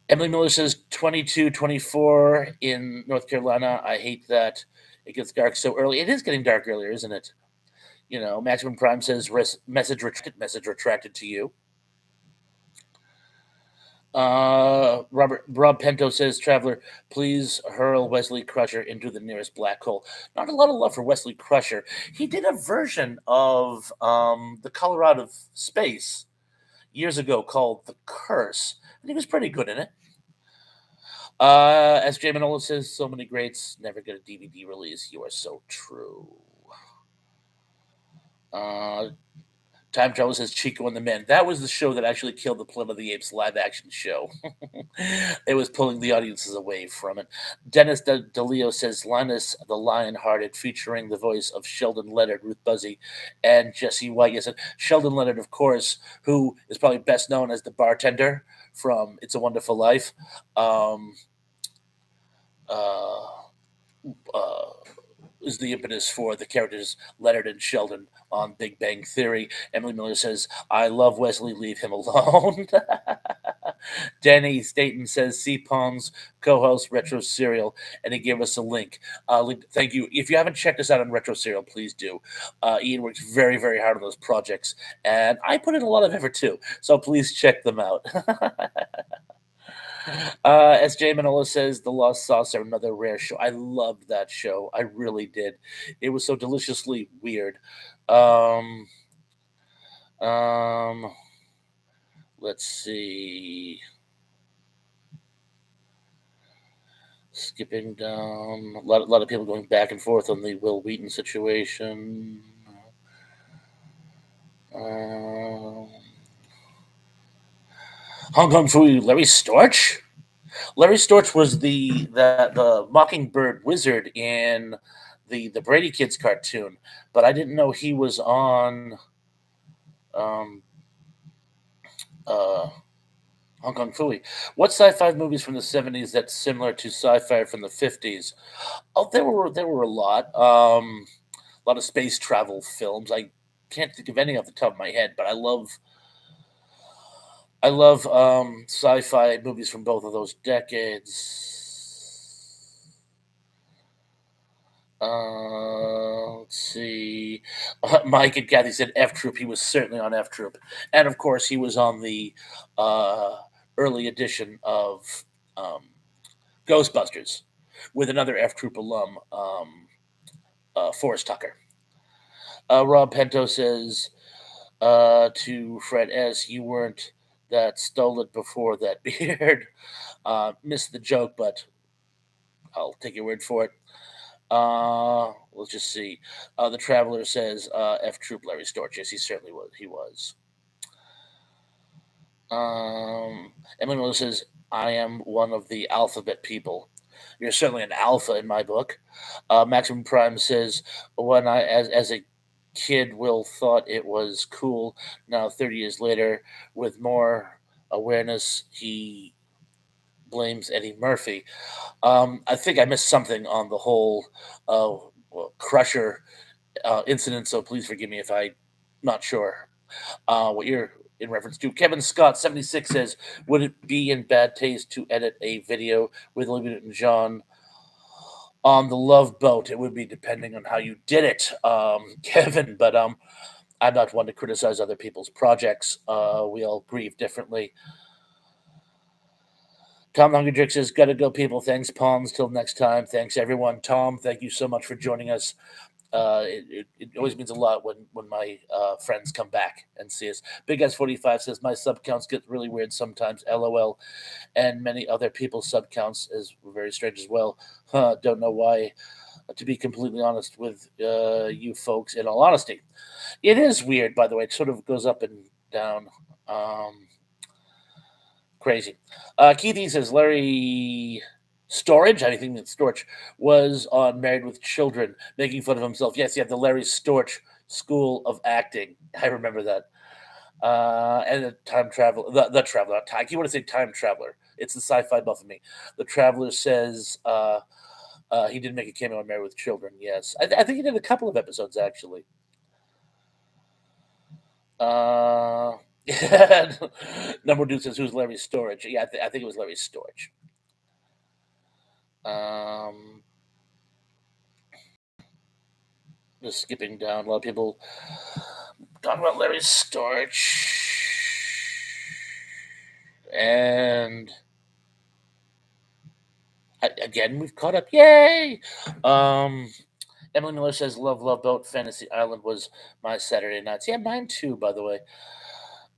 Emily Miller says 22-24 in North Carolina. I hate that it gets dark so early. It is getting dark earlier, isn't it? You know, Maximum Prime says message retracted to you. Rob Pento says, Traveler, please hurl Wesley Crusher into the nearest black hole. Not a lot of love for Wesley Crusher. He did a version of the Color Out of Space years ago called The Curse, and he was pretty good in it. As Jay Manola says, so many greats never get a DVD release. You are so true. Uh, Time Travel says Chico and the Men. That was the show that actually killed the Planet of the Apes live action show. It was pulling the audiences away from it. Dennis DeLeo says Linus the Lion-Hearted, featuring the voice of Sheldon Leonard, Ruth Buzzy, and Jesse White. Yes, and Sheldon Leonard, of course, who is probably best known as the bartender from It's a Wonderful Life. Um, uh, uh, is the impetus for the characters Leonard and Sheldon on Big Bang Theory. Emily Miller says, I love Wesley, leave him alone. Danny Staten says, C. Pong's co host Retro Serial, and he gave us a link. Thank you. If you haven't checked us out on Retro Serial, please do. Ian works very, very hard on those projects, and I put in a lot of effort too, so please check them out. As Jay Manola says, The Lost Saucer, another rare show. I loved that show. I really did. It was so deliciously weird. Um, um, let's see. Skipping down. A lot of people going back and forth on the Will Wheaton situation. Um, Hong Kong Fooey, Larry Storch? Larry Storch was the Mockingbird wizard in the Brady Kids cartoon, but I didn't know he was on um, uh, Hong Kong Phooey. What sci-fi movies from the '70s that's similar to sci-fi from the '50s? Oh, there were a lot of space travel films. I can't think of any off the top of my head, but I love sci-fi movies from both of those decades. Let's see. Mike and Kathy said F Troop. He was certainly on F Troop, and of course he was on the uh, early edition of um, Ghostbusters with another F Troop alum, Forrest Tucker. Rob Pento says to Fred S, "You weren't that stole it before that beard." Missed the joke, but I'll take your word for it. Let's just see. The Traveler says F Troop Larry Storch. Yes, he certainly was. He was. Emily Miller says, I am one of the alphabet people. You're certainly an alpha in my book. Maximum Prime says, when I, as a kid, Will thought it was cool. Now, 30 years later, with more awareness, he blames Eddie Murphy. I think I missed something on the whole Crusher incident, so please forgive me if I'm not sure what you're in reference to. Kevin Scott 76 says, "Would it be in bad taste to edit a video with Olivia Newton-John on the Love Boat? It would be depending on how you did it, Kevin. But I'm not one to criticize other people's projects. We all grieve differently." Tom Hungry Drix says, "Gotta go, people. Thanks, Pawns. Till next time. Thanks, everyone. Tom, thank you so much for joining us. It always means a lot when my friends come back and see us." Big S45 says, "My sub counts get really weird sometimes. LOL." And many other people's sub counts is very strange as well. Don't know why. To be completely honest with you folks, in all honesty, it is weird. By the way, it sort of goes up and down. Crazy. Keithy says Larry Storage, I think that Storch was on Married with Children, making fun of himself. Yes, you have the Larry Storch School of Acting. I remember that. And the Time Traveler, the Traveler. I keep want to say Time Traveler. It's the sci-fi buff of me. The Traveler says he did make a cameo on Married with Children. Yes, I think he did a couple of episodes actually. Uh, Number two says who's Larry Storage? Yeah, I think it was Larry Storage. Um, just skipping down. A lot of people talking about Larry Storage. And again, we've caught up. Yay! Um, Emily Miller says, "Love, love boat. Fantasy Island was my Saturday nights. Yeah, mine too, by the way.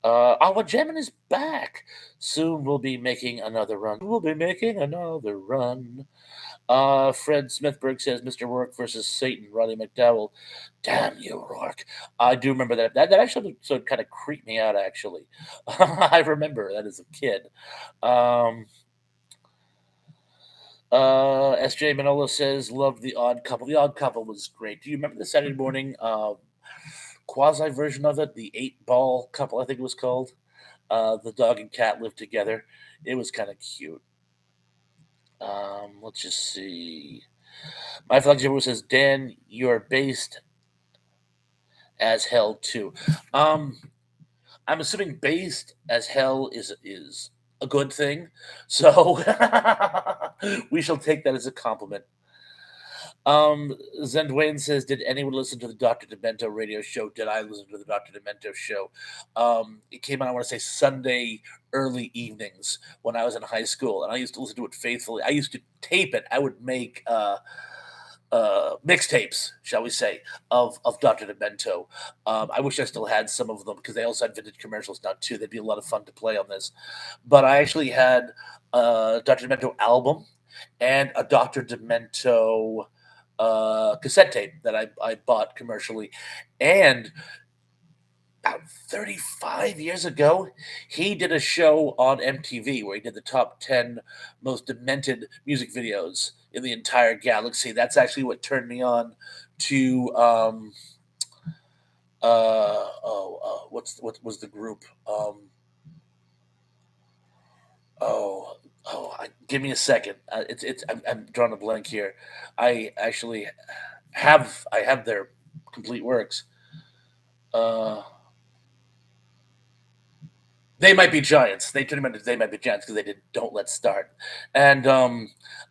Our Gemini is back. Soon we'll be making another run. We'll be making another run. Fred Smithberg says, Mr. Rourke versus Satan, Roddy McDowell. Damn you, Rourke. I do remember that. That actually so kind of creeped me out, actually. I remember that as a kid. Um, SJ Manola says, loved The Odd Couple. The Odd Couple was great. Do you remember the Saturday morning quasi version of it? The eight ball couple, I think it was called. The dog and cat lived together. It was kind of cute. Let's just see. My flagship says, Dan, you're based as hell too. Um, I'm assuming based as hell is a good thing, so we shall take that as a compliment. Zendwayne says, "Did anyone listen to the Doctor Demento radio show?" Did I listen to the Doctor Demento show? It came out, I want to say, Sunday early evenings when I was in high school, and I used to listen to it faithfully. I used to tape it. I would make mixtapes, shall we say, of Doctor Demento. I wish I still had some of them because they also had vintage commercials now too. They'd be a lot of fun to play on this. But I actually had a Doctor Demento album and a Doctor Demento cassette tape that I bought commercially. And about 35 years ago, he did a show on MTV where he did the top 10 most demented music videos in the entire galaxy. That's actually what turned me on to what was the group? Give me a second. I'm drawing a blank here. I actually I have their complete works. Uh, they might be giants. They turned them into They Might Be Giants because they did Don't Let's Start, and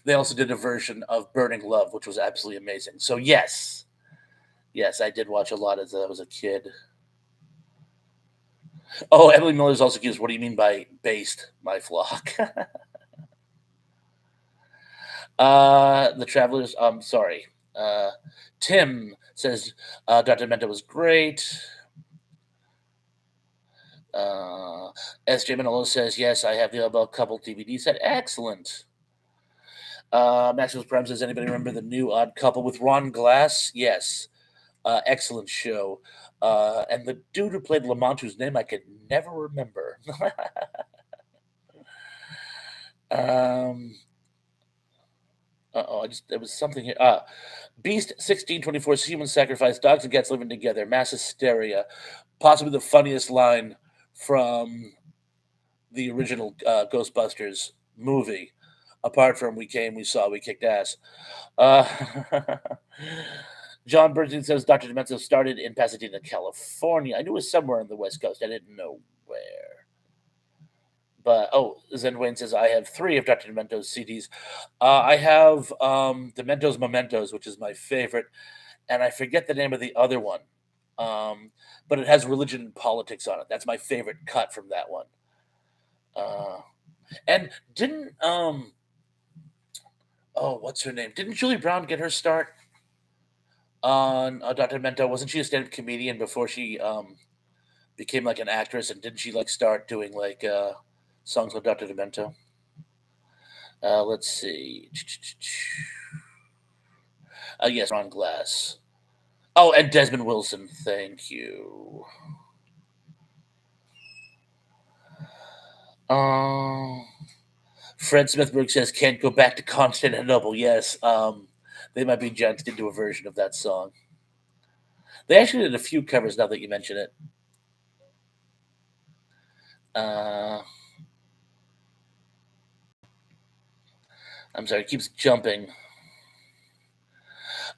they also did a version of Burning Love, which was absolutely amazing. So yes, yes, I did watch a lot as I was a kid. Oh, Emily Miller's also accused. What do you mean by based, my flock? The Travelers. Sorry. Tim says Dr. Mento was great. S.J. Manolo says, yes, I have the above couple DVD set. Excellent. Maximus Prime says, anybody remember the new Odd Couple with Ron Glass? Yes. Excellent show. And the dude who played Lamont, whose name I could never remember. um, there was something here. Beast 1624, human sacrifice, dogs and cats living together, mass hysteria. Possibly the funniest line from the original Ghostbusters movie. Apart from we came, we saw, we kicked ass. Uh, John Bernstein says Dr. Demento started in Pasadena, California. I knew it was somewhere on the West Coast. I didn't know where. But Zen Wayne says I have three of Dr. Demento's CDs. I have Demento's Mementos, which is my favorite, and I forget the name of the other one. But it has religion and politics on it. That's my favorite cut from that one. And didn't what's her name? Didn't Julie Brown get her start on Dr. Demento? Wasn't she a stand-up comedian before she became like an actress? And didn't she like start doing like songs with Dr. Demento? Let's see. Yes, Ron Glass. Oh, and Desmond Wilson. Thank you. Fred Smithberg says can't go back to Constantinople. Yes, They Might Be Giants did do a version of that song. They actually did a few covers now that you mention it. I'm sorry, it keeps jumping.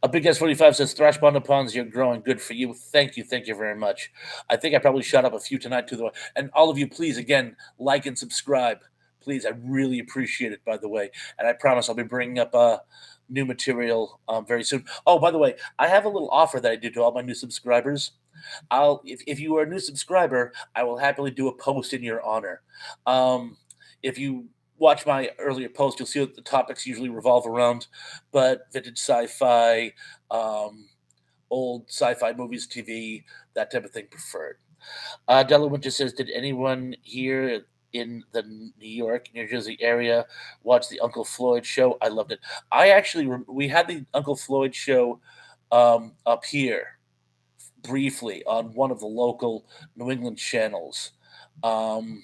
A Big S45 says, Thrash Bonapons, you're growing. Good for you. Thank you very much. I think I probably shot up a few tonight, too. And all of you, please, again, like and subscribe. Please, I really appreciate it, by the way. And I promise I'll be bringing up new material very soon. Oh, by the way, I have a little offer that I do to all my new subscribers. If you are a new subscriber, I will happily do a post in your honor. If you watch my earlier post, you'll see what the topics usually revolve around, but vintage sci-fi, um, old sci-fi movies, TV, that type of thing preferred. Della Winter says, "Did anyone here in the New York, New Jersey area watch the Uncle Floyd show? I loved it. I actually we had the Uncle Floyd show up here briefly on one of the local New England channels." Um,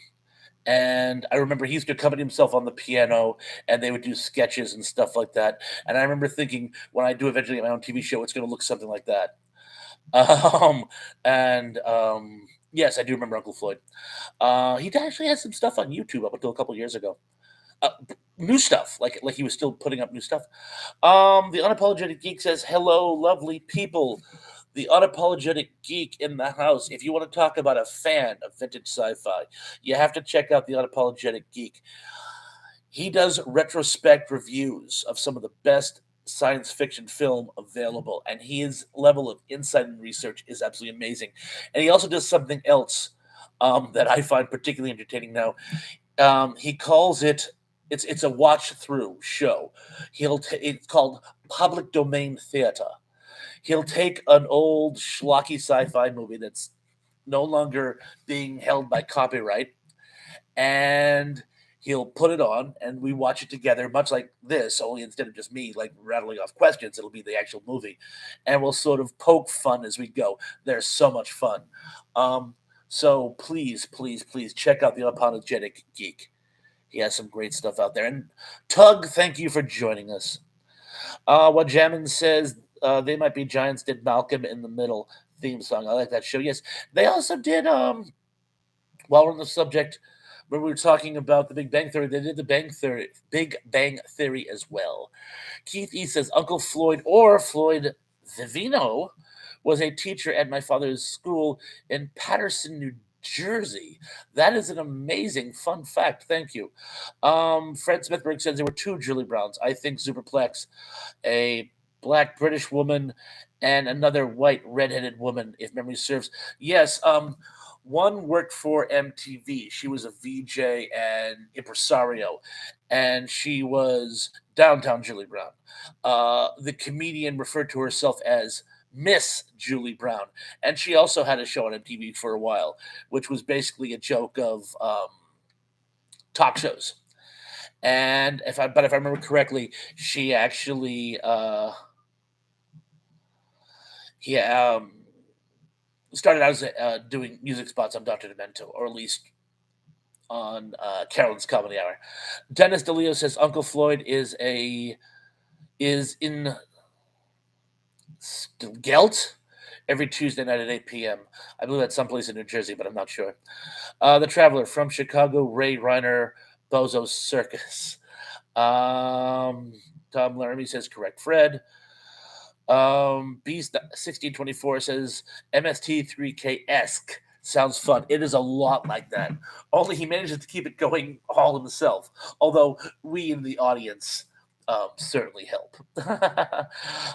and I remember he used to accompany himself on the piano, and they would do sketches and stuff like that. And I remember thinking, when I do eventually get my own TV show, it's going to look something like that. Um, and yes, I do remember Uncle Floyd. He actually had some stuff on YouTube up until a couple years ago. New stuff, like he was still putting up new stuff. The unapologetic geek says, "Hello, lovely people. The unapologetic geek in the house. If you want to talk about a fan of vintage sci-fi, you have to check out the unapologetic geek. He does retrospect reviews of some of the best science fiction film available, and his level of insight and research is absolutely amazing. And he also does something else that I find particularly entertaining now. He calls it it's a watch through show. It's called public domain theater. He'll take an old schlocky sci-fi movie that's no longer being held by copyright, and he'll put it on and we watch it together, much like this, only instead of just me like rattling off questions, it'll be the actual movie, and we'll sort of poke fun as we go. They're so much fun. um, so please, please, please check out the unapologetic geek. He has some great stuff out there. And Tug, thank you for joining us. What Jammin says, They Might Be Giants did Malcolm in the Middle theme song. I like that show. Yes, they also did. While we're on the subject, when we were talking about the Big Bang Theory, they did the Big Bang Theory as well. Keith E says Uncle Floyd or Floyd Vivino was a teacher at my father's school in Patterson, New Jersey. That is an amazing fun fact. Thank you. Fred Smithberg says there were two Julie Browns. I think Superplex, a black British woman, and another white redheaded woman, if memory serves. Yes, one worked for MTV. She was a VJ and impresario, and she was downtown Julie Brown. The comedian referred to herself as Miss Julie Brown, and she also had a show on MTV for a while, which was basically a joke of talk shows. And if I remember correctly, she actually, yeah, started out as doing music spots on Dr. Demento, or at least on Carolyn's Comedy Hour. Dennis DeLeo says Uncle Floyd is in Gelt every Tuesday night at 8 p.m. I believe that's someplace in New Jersey, but I'm not sure. The Traveler from Chicago, Ray Reiner, Bozo Circus. Tom Laramie says correct, Fred. Beast 1624 says MST3K esque. Sounds fun. It is a lot like that. Only he manages to keep it going all himself. Although we in the audience certainly help. The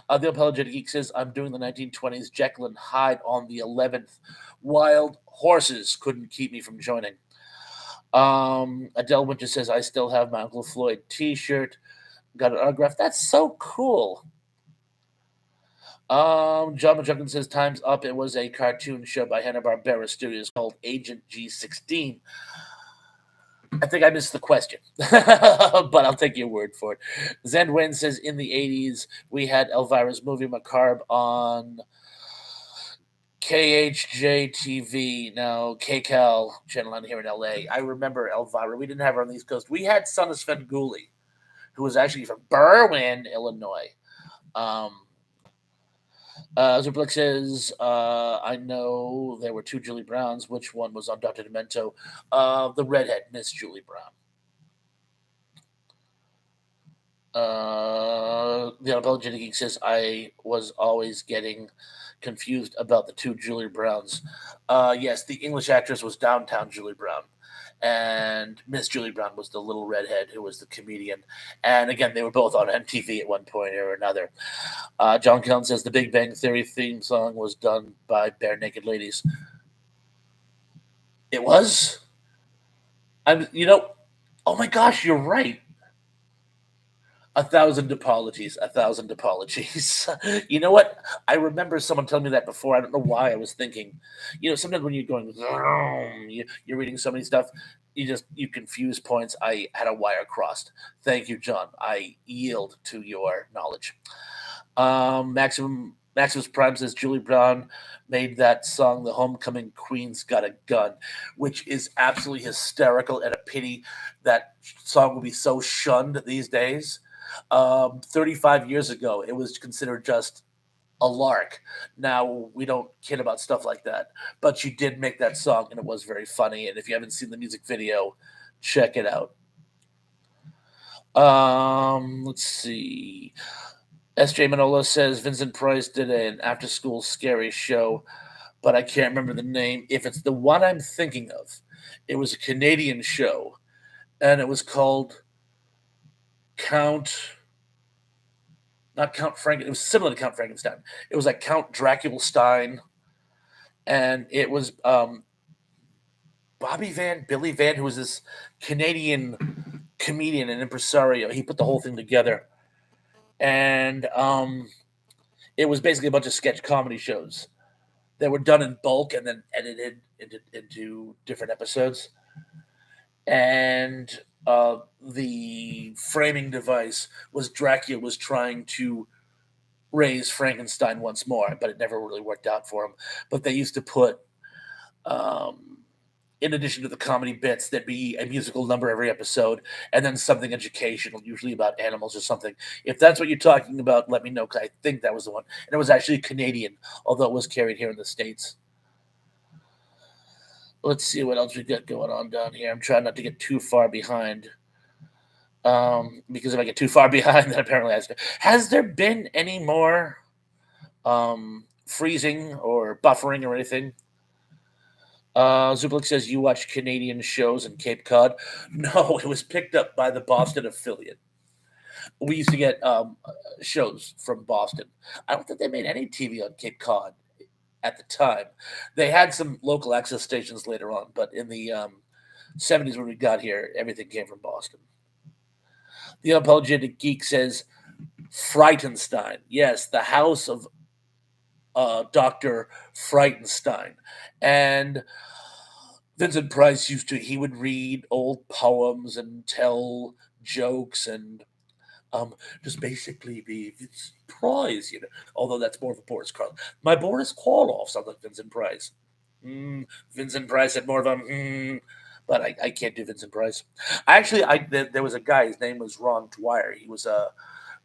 Apologetic Geek says, I'm doing the 1920s Jekyll and Hyde on the 11th. Wild horses couldn't keep me from joining. Adele Winter says, I still have my Uncle Floyd t-shirt. Got an autograph. That's so cool. John McJunkin says, Time's Up. It was a cartoon show by Hanna-Barbera Studios called Agent G16. I think I missed the question, but I'll take your word for it. Zendwayne says, in the 80s, we had Elvira's movie Macabre on KHJ TV, now KCAL channel on here in LA. I remember Elvira. We didn't have her on the East Coast. We had Son of Svengoolie, who was actually from Berwyn, Illinois. Zuplex says, I know there were two Julie Browns. Which one was on Dr. Demento? The redhead, Miss Julie Brown. The Unapologetic Geek says, I was always getting confused about the two Julie Browns. Yes, the English actress was downtown Julie Brown, and Miss Julie Brown was the little redhead who was the comedian. And again, they were both on MTV at one point or another. John Kellen says the Big Bang Theory theme song was done by Bare Naked Ladies. It was. You know, Oh my gosh, you're right. A thousand apologies, a thousand apologies. You know what? I remember someone telling me that before. I don't know why I was thinking. Sometimes when you're going, you're reading so many stuff, you confuse points. I had a wire crossed. Thank you, John. I yield to your knowledge. Maximus Prime says Julie Brown made that song "The Homecoming Queen's Got a Gun," which is absolutely hysterical and a pity that song will be so shunned these days. 35 years ago, it was considered just a lark. Now we don't kid about stuff like that, but she did make that song, and it was very funny. And if you haven't seen the music video, check it out. Let's see. S.J. Manola says Vincent Price did an after-school scary show, but I can't remember the name. If it's the one I'm thinking of, it was a Canadian show, and it was called Count not Count Frank. It was similar to Count Frankenstein. It was like Count Dracula Stein, and it was Billy Van, who was this Canadian comedian and impresario. He put the whole thing together, and it was basically a bunch of sketch comedy shows that were done in bulk and then edited into different episodes. And the framing device was Dracula was trying to raise Frankenstein once more, but it never really worked out for him. But they used to put, um, in addition to the comedy bits, there'd be a musical number every episode, and then something educational, usually about animals or something. If that's what you're talking about, let me know because I think that was the one, and it was actually Canadian, although it was carried here in the states. Let's see what else we got going on down here. I'm trying not to get too far behind. Because if I get too far behind, then apparently has there been any more freezing or buffering or anything? Zublik says you watch Canadian shows in Cape Cod. No, it was picked up by the Boston affiliate. We used to get shows from Boston. I don't think they made any TV on Cape Cod at the time. They had some local access stations later on, but in the 70s when we got here, everything came from Boston. The Unapologetic Geek says Frightenstein. Yes, the house of Dr. Frightenstein. And Vincent Price he would read old poems and tell jokes and just basically be Vincent Price, although that's more of a Boris Karloff. My Boris Karloff sounds like Vincent Price. Vincent Price had more of a but I can't do Vincent Price. Actually, there was a guy. His name was Ron Dwyer. He was a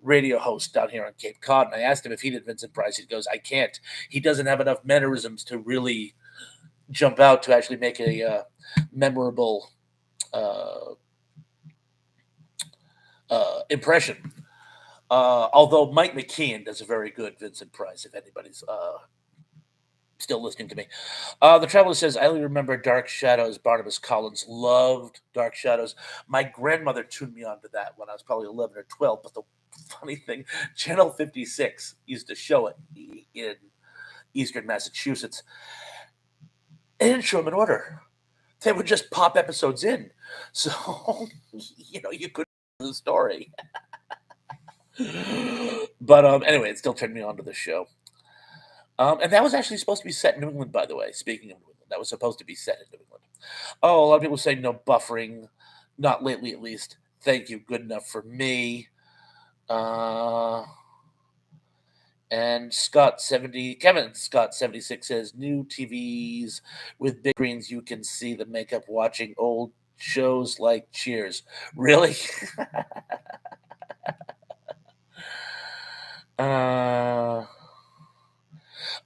radio host down here on Cape Cod, and I asked him if he did Vincent Price. He goes, "I can't. He doesn't have enough mannerisms to really jump out to actually make a memorable impression." Although Mike McKeon does a very good Vincent Price, if anybody's still listening to me. The Traveler says, I only remember Dark Shadows. Barnabas Collins loved Dark Shadows. My grandmother tuned me on to that when I was probably 11 or 12. But the funny thing, Channel 56 used to show it in Eastern Massachusetts. They didn't show them in order. They would just pop episodes in. So, you could the story. But anyway, it still turned me on to the show. And that was actually supposed to be set in New England, by the way. Speaking of New England, that was supposed to be set in New England. Oh, a lot of people say no buffering, not lately at least. Thank you, good enough for me. And Kevin Scott 76 says new TVs with big screens. You can see the makeup watching old shows like Cheers. Really?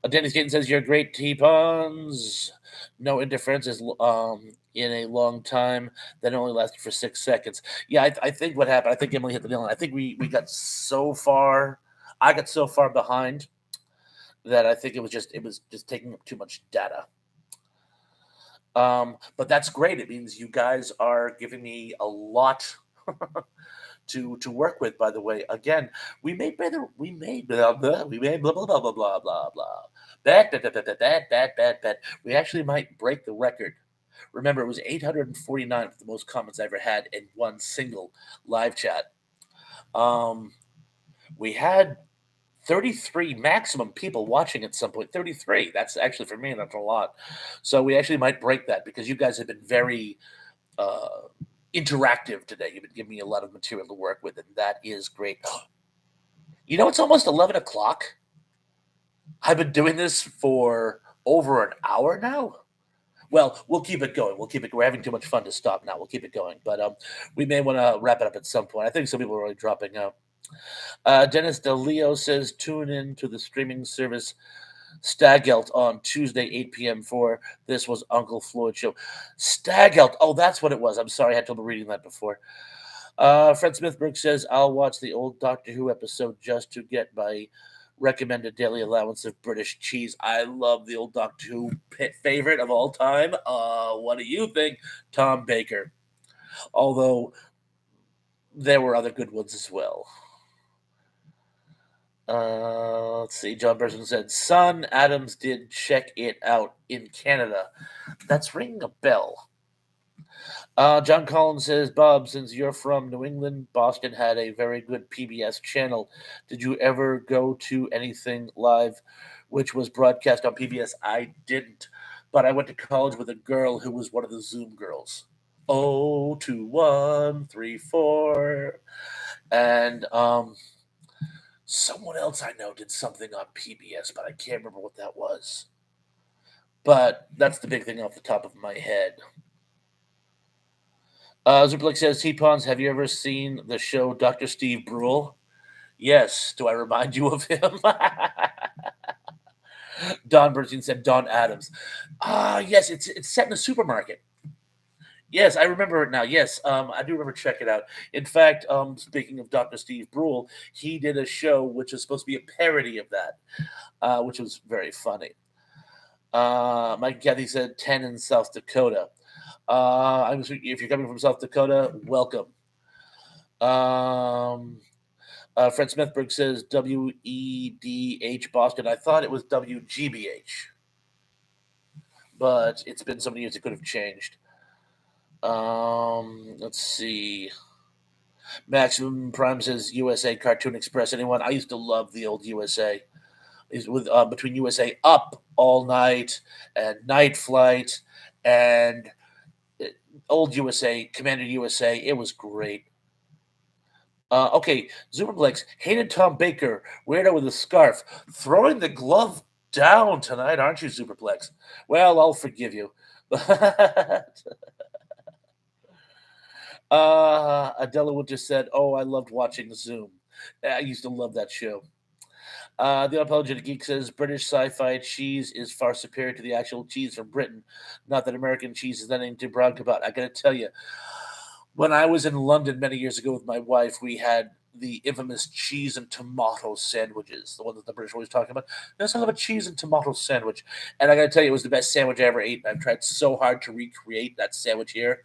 Dennis Gaten says you're great T-Pons. No interference is in a long time that only lasted for 6 seconds. Yeah, I think what happened. I think Emily hit the nail on. I think we got so far. I got so far behind that I think it was just taking up too much data. But that's great. It means you guys are giving me a lot to work with. By the way, again, we made blah blah blah blah blah blah blah. Bet. We actually might break the record Remember, it was 849 for the most comments I ever had in one single live chat. Um, we had 33 maximum people watching at some point. 33. That's actually for me, that's a lot. So we actually might break that because you guys have been very uh, interactive today. You've been giving me a lot of material to work with, and that is great. You know, it's almost 11 o'clock. I've been doing this for over an hour now. Well, we'll keep it going. We'll keep it. We're having too much fun to stop now. We'll keep it going, but we may want to wrap it up at some point. I think some people are already dropping out. Dennis DeLeo says, tune in to the streaming service Stagelt on Tuesday, 8 p.m. for This Was Uncle Floyd Show. Stagelt. Oh, that's what it was. I'm sorry. I had trouble reading that before. Fred Smithberg says, I'll watch the old Doctor Who episode just to get my recommended daily allowance of British cheese. I love the old Doctor Who favorite of all time. What do you think, Tom Baker? Although there were other good ones as well. Let's see. John Burson said, Son Adams did check it out in Canada. That's ringing a bell. John Collins says, Bob, since you're from New England, Boston had a very good PBS channel. Did you ever go to anything live which was broadcast on PBS? I didn't, but I went to college with a girl who was one of the Zoom girls. 02134. And someone else I know did something on PBS, but I can't remember what that was. But that's the big thing off the top of my head. Zuplik says, T-Pons, have you ever seen the show Dr. Steve Brule? Yes. Do I remind you of him? Don Bernstein said Don Adams. Yes, it's set in a supermarket. Yes, I remember it now. Yes, I do remember checking it out. In fact, speaking of Dr. Steve Brule, he did a show which was supposed to be a parody of that, which was very funny. Mike Cathy said 10 in South Dakota. If you're coming from South Dakota, welcome. Fred Smithberg says WEDH Boston. I thought it was WGBH, but it's been so many years it could have changed. Let's see. Maximum Prime says USA Cartoon Express. Anyone? I used to love the old USA. With between USA Up All Night and Night Flight and old USA, Commander USA. It was great. Okay, Zoomerplex hated Tom Baker, weirdo with a scarf, throwing the glove down tonight, aren't you, Superplex? Well, I'll forgive you. Adela Wood just said, "Oh, I loved watching Zoom. I used to love that show." The Unapologetic Geek says British sci-fi cheese is far superior to the actual cheese from Britain. Not that American cheese is anything to brag about. I gotta tell you, when I was in London many years ago with my wife, we had the infamous cheese and tomato sandwiches, the one that the British are always talking about. Let's have a cheese and tomato sandwich. And I gotta tell you, it was the best sandwich I ever ate. And I've tried so hard to recreate that sandwich here.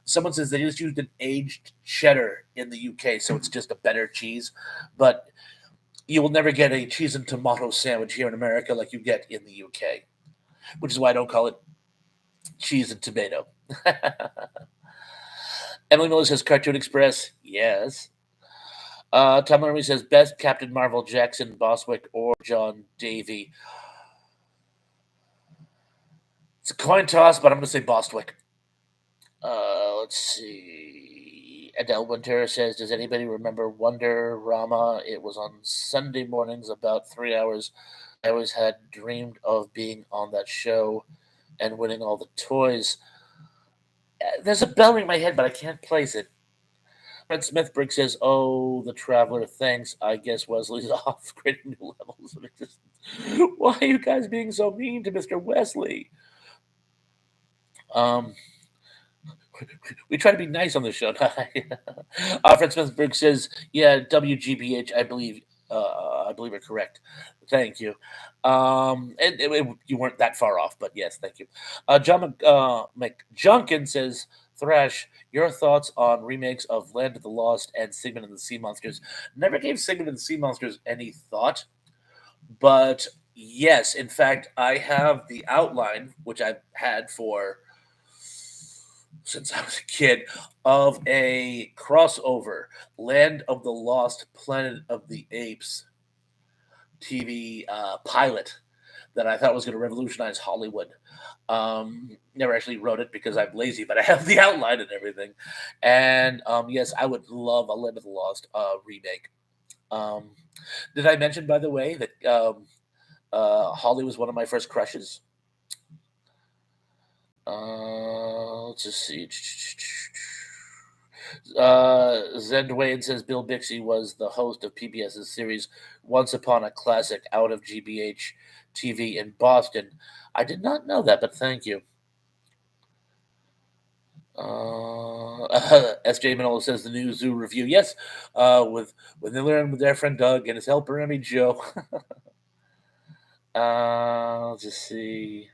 Someone says they just used an aged cheddar in the UK, so it's just a better cheese. But you will never get a cheese and tomato sandwich here in America like you get in the UK, which is why I don't call it cheese and tomato. Emily Miller says Cartoon Express. Yes. Tom Laramie says best Captain Marvel, Jackson Bostwick, or John Davy. It's a coin toss, but I'm going to say Bostwick. Let's see. Adele Winter says, does anybody remember Wonder Rama? It was on Sunday mornings, about 3 hours. I always had dreamed of being on that show and winning all the toys. There's a bell in my head, but I can't place it. Fred Smithbrick says, oh, the Traveler, thanks. I guess Wesley's off, creating new levels of existence. Why are you guys being so mean to Mr. Wesley? We try to be nice on the show. Fred Smithberg says, "Yeah, WGBH. I believe you're correct. Thank you. You weren't that far off, but yes, thank you." John McJunkin says, "Thrash, your thoughts on remakes of Land of the Lost and Sigmund and the Sea Monsters?" Never gave Sigmund and the Sea Monsters any thought, but yes, in fact, I have the outline which I've had for since I was a kid of a crossover Land of the Lost, Planet of the Apes TV pilot that I thought was going to revolutionize Hollywood. Never actually wrote it because I'm lazy, but I have the outline and everything. And yes, I would love a Land of the Lost remake. Um, did I mention, by the way, that Holly was one of my first crushes? Let's just see. Zendwayne says Bill Bixby was the host of PBS's series Once Upon a Classic out of GBH TV in Boston. I did not know that, but thank you. SJ Manolo says the new Zoo review. Yes, with Miller and with their friend Doug and his helper Emmy Joe. Let's just see.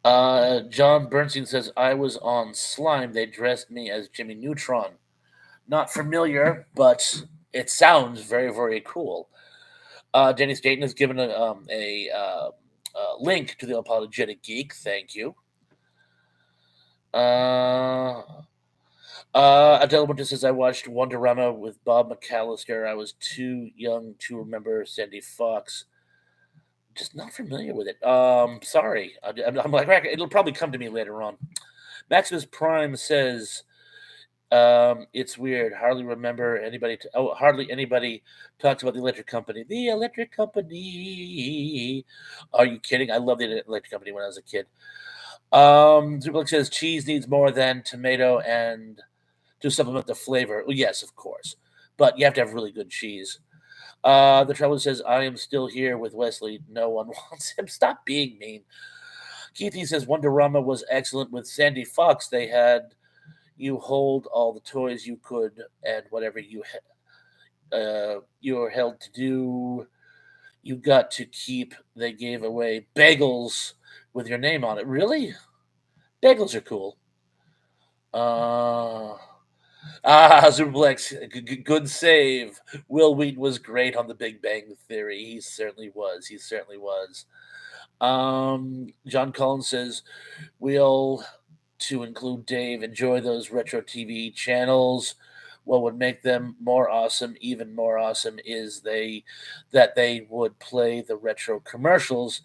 John Bernstein says I was on Slime. They dressed me as Jimmy Neutron. Not familiar, but it sounds very, very cool. Danny Staten has given a link to the Apologetic Geek. Thank you. Adele Winter says I watched Wonderama with Bob McAllister. I was too young to remember Sandy Fox. Just not familiar with it. Sorry. I'm like, it'll probably come to me later on. Maximus Prime says it's weird. Hardly anybody talks about the electric company. The electric company. Are you kidding? I loved the electric company when I was a kid. Zublik says cheese needs more than tomato and to supplement the flavor. Well, yes, of course, but you have to have really good cheese. The Traveler says I am still here with Wesley. No one wants him. Stop being mean. Keithy says Wonderama was excellent with Sandy Fox. They had you hold all the toys you could and whatever you were held to do, you got to keep. They gave away bagels with your name on it. Really? Bagels are cool. Zublex, good save. Will Wheaton was great on The Big Bang Theory. He certainly was. He certainly was. John Collins says, we'll, to include Dave, enjoy those retro TV channels. What would make them more awesome, even more awesome, is they would play the retro commercials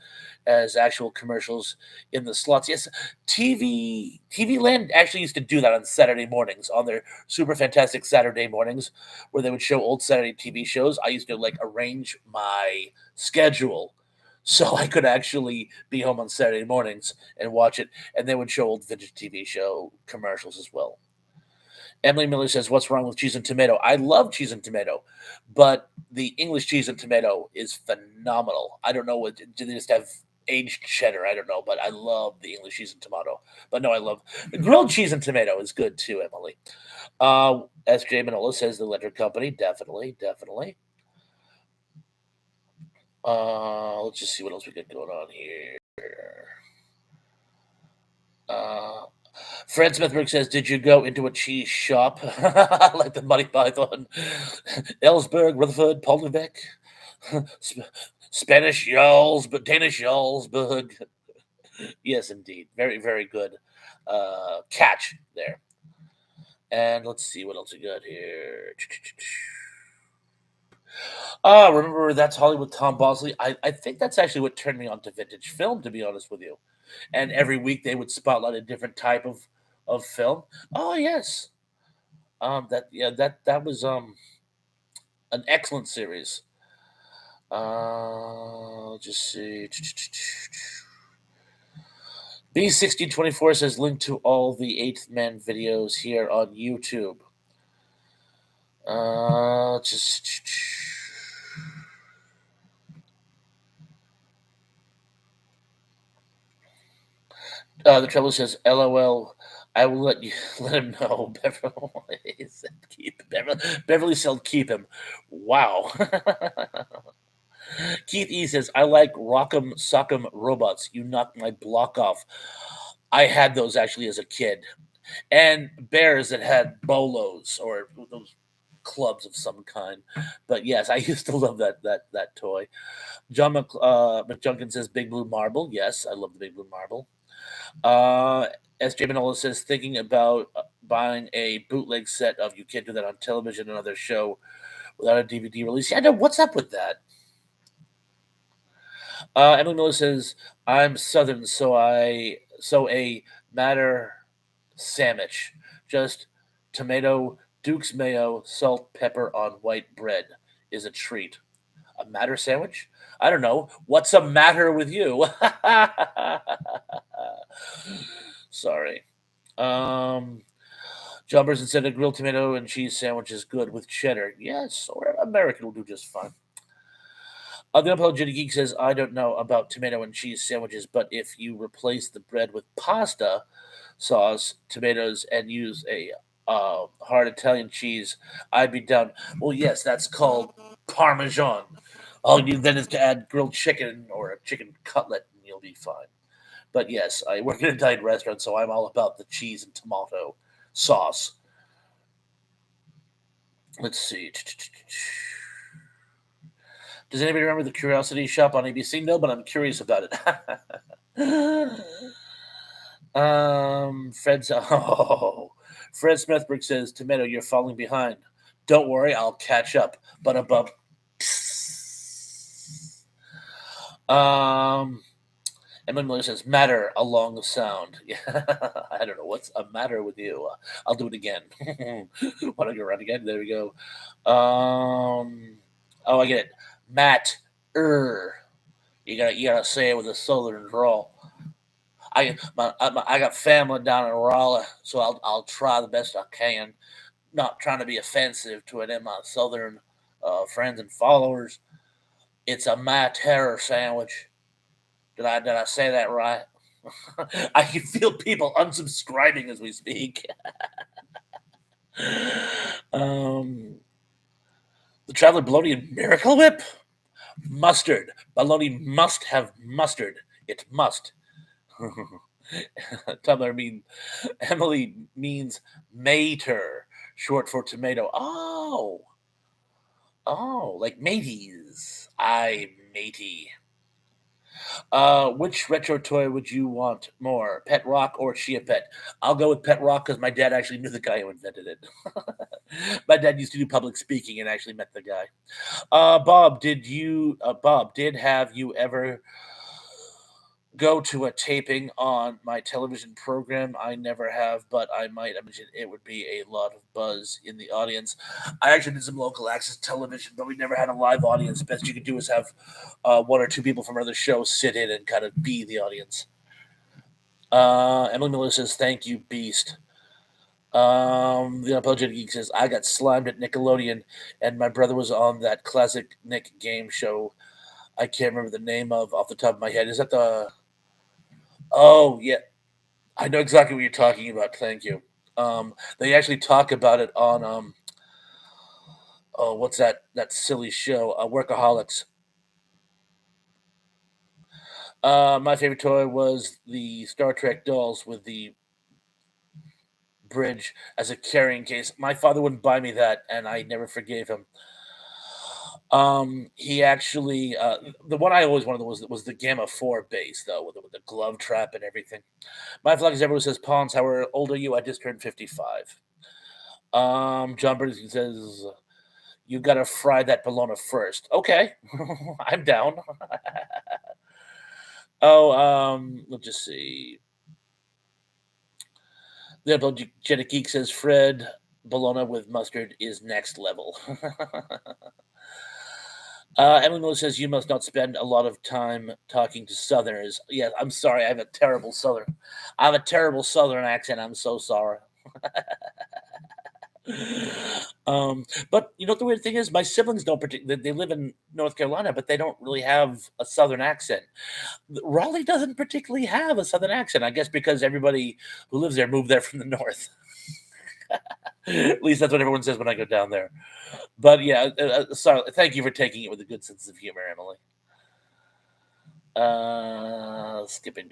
as actual commercials in the slots. Yes, TV Land actually used to do that on Saturday mornings on their super fantastic Saturday mornings, where they would show old Saturday TV shows. I used to like arrange my schedule so I could actually be home on Saturday mornings and watch it, and they would show old vintage TV show commercials as well. Emily Miller says, "What's wrong with cheese and tomato?" I love cheese and tomato, but the English cheese and tomato is phenomenal. I don't know what do they just have aged cheddar? I don't know, but I love the English cheese and tomato. But no, I love the grilled cheese and tomato is good too. Emily, S.J. Manola says the Electric Company, definitely, definitely. Let's just see what else we got going on here. Fred Smithberg says, "Did you go into a cheese shop like the Monty Python? Ellsberg, Rutherford, Polderbeck, Spanish Yalls, but Danish Jarlsberg." Yes, indeed, very very good catch there. And let's see what else we got here. Remember That's Hollywood, Tom Bosley. I think that's actually what turned me on to vintage film, to be honest with you. And every week they would spotlight a different type of film. Oh yes, that was an excellent series. Just see. B1624 says link to all the Eighth Man videos here on YouTube. Just. The Trouble says, "LOL. I will let you let him know." Beverly said, Beverly said, "Keep him." Wow. Keith E says, "I like Rock'em Sock'em Robots. You knocked my block off." I had those actually as a kid, and bears that had bolos or those clubs of some kind. But yes, I used to love that toy. John McJunkin says, "Big Blue Marble." Yes, I love the Big Blue Marble. S.J. Manola says, thinking about buying a bootleg set of You Can't Do That on Television, another show without a DVD release. Yeah, no, what's up with that? Emily Miller says, I'm Southern, so a matter sandwich. Just tomato, Duke's mayo, salt, pepper on white bread is a treat. A matter sandwich? I don't know. What's a matter with you? Sorry. John Burson said a grilled tomato and cheese sandwich is good with cheddar. Yes, or American will do just fine. The Unapologetic Geek says, I don't know about tomato and cheese sandwiches, but if you replace the bread with pasta sauce, tomatoes, and use a hard Italian cheese, I'd be down. Well, yes, that's called Parmesan. All you need then is to add grilled chicken or a chicken cutlet, and you'll be fine. But yes, I work in a Italian restaurant, so I'm all about the cheese and tomato sauce. Let's see. Does anybody remember the Curiosity Shop on ABC? No, but I'm curious about it. Fred Smithberg says, Tomato, you're falling behind. Don't worry, I'll catch up. But above. Emily Miller says, matter along the sound. Yeah, I don't know. What's a matter with you? I'll do it again. Want to go around again? There we go. Oh, I get it. Matt, you gotta say it with a southern drawl. I got family down in Raleigh, so I'll try the best I can. Not trying to be offensive to any of my southern friends and followers. It's a my terror sandwich. Did I say that right? I can feel people unsubscribing as we speak. The Traveler Bologna and Miracle Whip? Mustard. Bologna must have mustard. It must. Emily means mater, short for tomato. Oh, like mateys. I matey. Which retro toy would you want more, Pet Rock or Chia Pet? I'll go with Pet Rock because my dad actually knew the guy who invented it. My dad used to do public speaking and actually met the guy. Bob, did have you ever go to a taping on my television program? I never have, but I might imagine it would be a lot of buzz in the audience. I actually did some local access television, but we never had a live audience. Best you could do is have one or two people from other shows sit in and kind of be the audience. Emily Miller says, thank you, Beast. The Unapologetic Geek says, I got slimed at Nickelodeon, and my brother was on that classic Nick game show. I can't remember the name off the top of my head. Is that the... Oh, yeah. I know exactly what you're talking about. Thank you. They actually talk about it on oh, what's that silly show? Workaholics. My favorite toy was the Star Trek dolls with the bridge as a carrying case. My father wouldn't buy me that, and I never forgave him. He actually the one I always wanted was the Gamma 4 base though, with the glove trap and everything. My flag is everyone says, Pawns, how old are you? I just turned 55. John Burns says, you gotta fry that bologna first. Okay, I'm down. Let's just see. The Apologetic Geek says, Fred, bologna with mustard is next level. Emily Miller says, you must not spend a lot of time talking to Southerners. Yeah, I'm sorry. I have a terrible Southern accent. I'm so sorry. But you know what the weird thing is? My siblings don't they live in North Carolina, but they don't really have a Southern accent. Raleigh doesn't particularly have a Southern accent, I guess because everybody who lives there moved there from the North. At least that's what everyone says when I go down there. But yeah, sorry. Thank you for taking it with a good sense of humor, Emily. Skipping.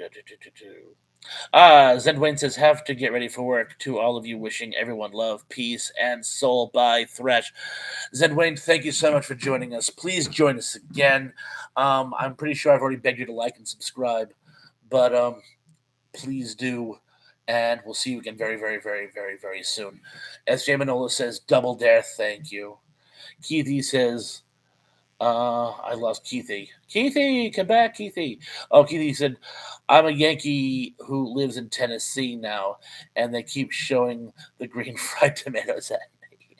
Zen Wayne says, have to get ready for work. To all of you, wishing everyone love, peace, and soul by Thresh. Zen Wayne, thank you so much for joining us. Please join us again. I'm pretty sure I've already begged you to like and subscribe, but please do. And we'll see you again very, very, very, very, very soon. SJ Manola says, double dare, thank you. Keithy says, I lost Keithy. Keithy, come back, Keithy. Oh, Keithy said, I'm a Yankee who lives in Tennessee now, and they keep showing the green fried tomatoes at me.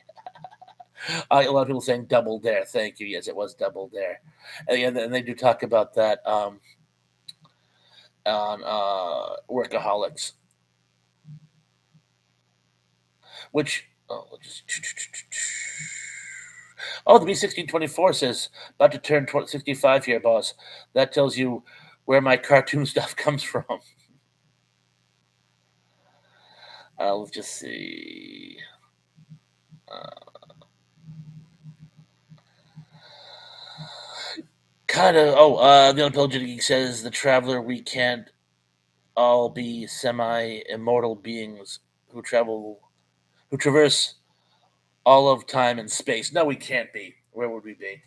A lot of people saying double dare. Thank you. Yes, it was double dare. And they do talk about that on Workaholics, which. Oh, the B1624 says, about to turn 65 here, boss. That tells you where my cartoon stuff comes from. Let's just see. The Intelligent Geek says, the Traveler, we can't all be semi-immortal beings who traverse all of time and space. No, we can't be. Where would we be?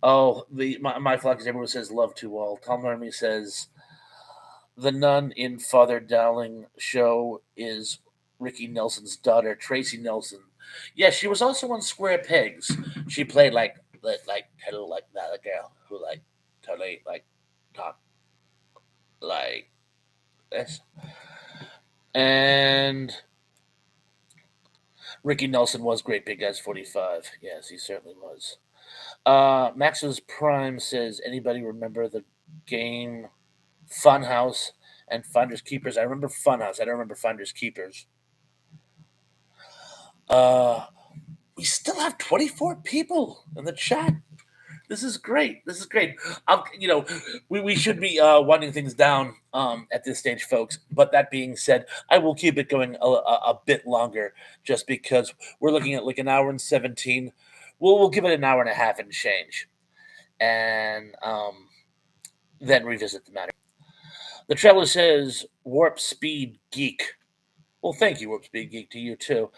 Oh, my flock is everyone says love to all. Tom Army says the nun in Father Dowling show is Ricky Nelson's daughter, Tracy Nelson. Yeah, she was also on Square Pegs. She played like that girl who totally talk like this. And Ricky Nelson was Great Big Guys 45. Yes, he certainly was. Max's Prime says, anybody remember the game Funhouse and Finders Keepers? I remember Funhouse. I don't remember Finders Keepers. We still have 24 people in the chat. This is great. This is great. We should be winding things down at this stage, folks. But that being said, I will keep it going a bit longer, just because we're looking at like an hour and 17. We'll give it an hour and a half and change, and then revisit the matter. The Traveler says, Warp Speed Geek. Well, thank you, Warp Speed Geek, to you too.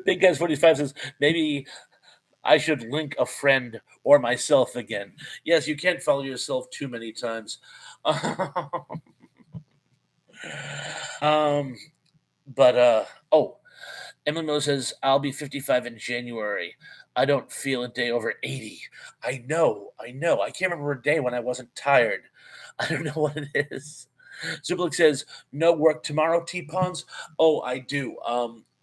Big Guys 45 says, maybe I should link a friend or myself again. Yes, you can't follow yourself too many times. Emily Mo says, I'll be 55 in January. I don't feel a day over 80. I know. I can't remember a day when I wasn't tired. I don't know what it is. Zublik says, no work tomorrow, T-Pawns? Oh, I do.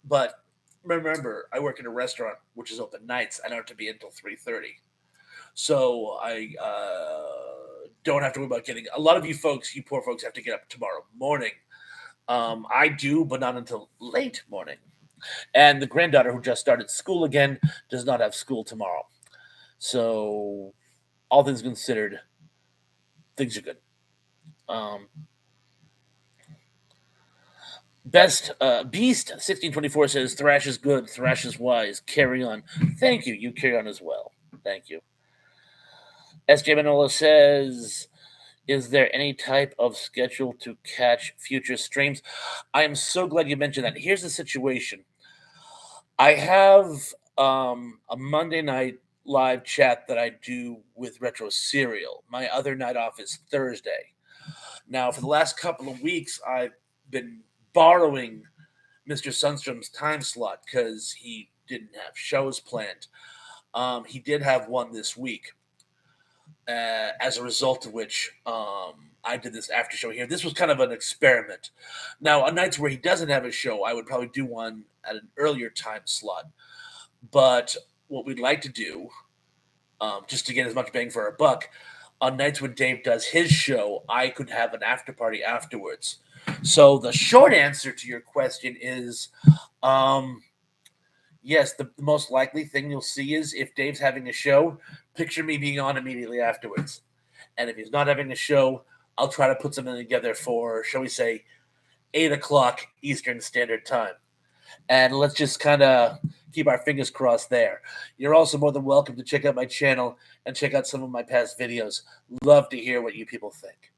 But remember, I work in a restaurant, which is open nights. I don't have to be until 3:30. So I don't have to worry about getting... A lot of you poor folks, have to get up tomorrow morning. I do, but not until late morning. And the granddaughter, who just started school again, does not have school tomorrow. So, all things considered, things are good. Beast 1624 says, Thrash is good, Thrash is wise, carry on. Thank you. You carry on as well. Thank you. SJ Manola says, is there any type of schedule to catch future streams? I am so glad you mentioned that. Here's the situation. I have a Monday night live chat that I do with Retro Serial. My other night off is Thursday. Now, for the last couple of weeks, I've been borrowing Mr. Sundstrom's time slot because he didn't have shows planned. He did have one this week, as a result of which I did this after show here. This was kind of an experiment. Now, on nights where he doesn't have a show, I would probably do one at an earlier time slot. But what we'd like to do, just to get as much bang for our buck, on nights when Dave does his show, I could have an after party afterwards. So the short answer to your question is, yes, the most likely thing you'll see is if Dave's having a show, picture me being on immediately afterwards. And if he's not having a show, I'll try to put something together for, shall we say, 8 o'clock Eastern Standard Time. And let's just kind of keep our fingers crossed there. You're also more than welcome to check out my channel and check out some of my past videos. Love to hear what you people think.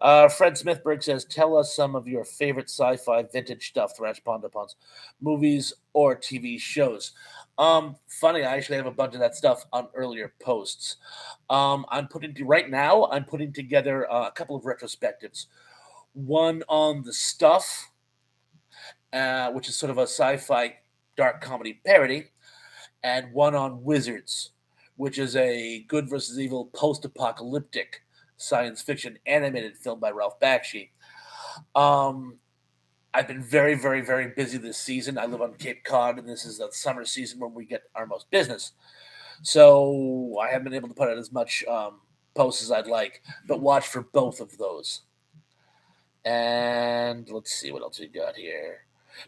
Fred Smithberg says, tell us some of your favorite sci-fi vintage stuff, Thrash Pondopons, movies or TV shows. Funny, I actually have a bunch of that stuff on earlier posts. Right now, I'm putting together a couple of retrospectives. One on The Stuff, which is sort of a sci-fi dark comedy parody, and one on Wizards, which is a good versus evil post-apocalyptic science fiction animated film by Ralph Bakshi. Um, I've been very, very, very busy this season. I live on Cape Cod, and this is the summer season when we get our most business. So I haven't been able to put out as much posts as I'd like, but watch for both of those. And let's see what else we got here.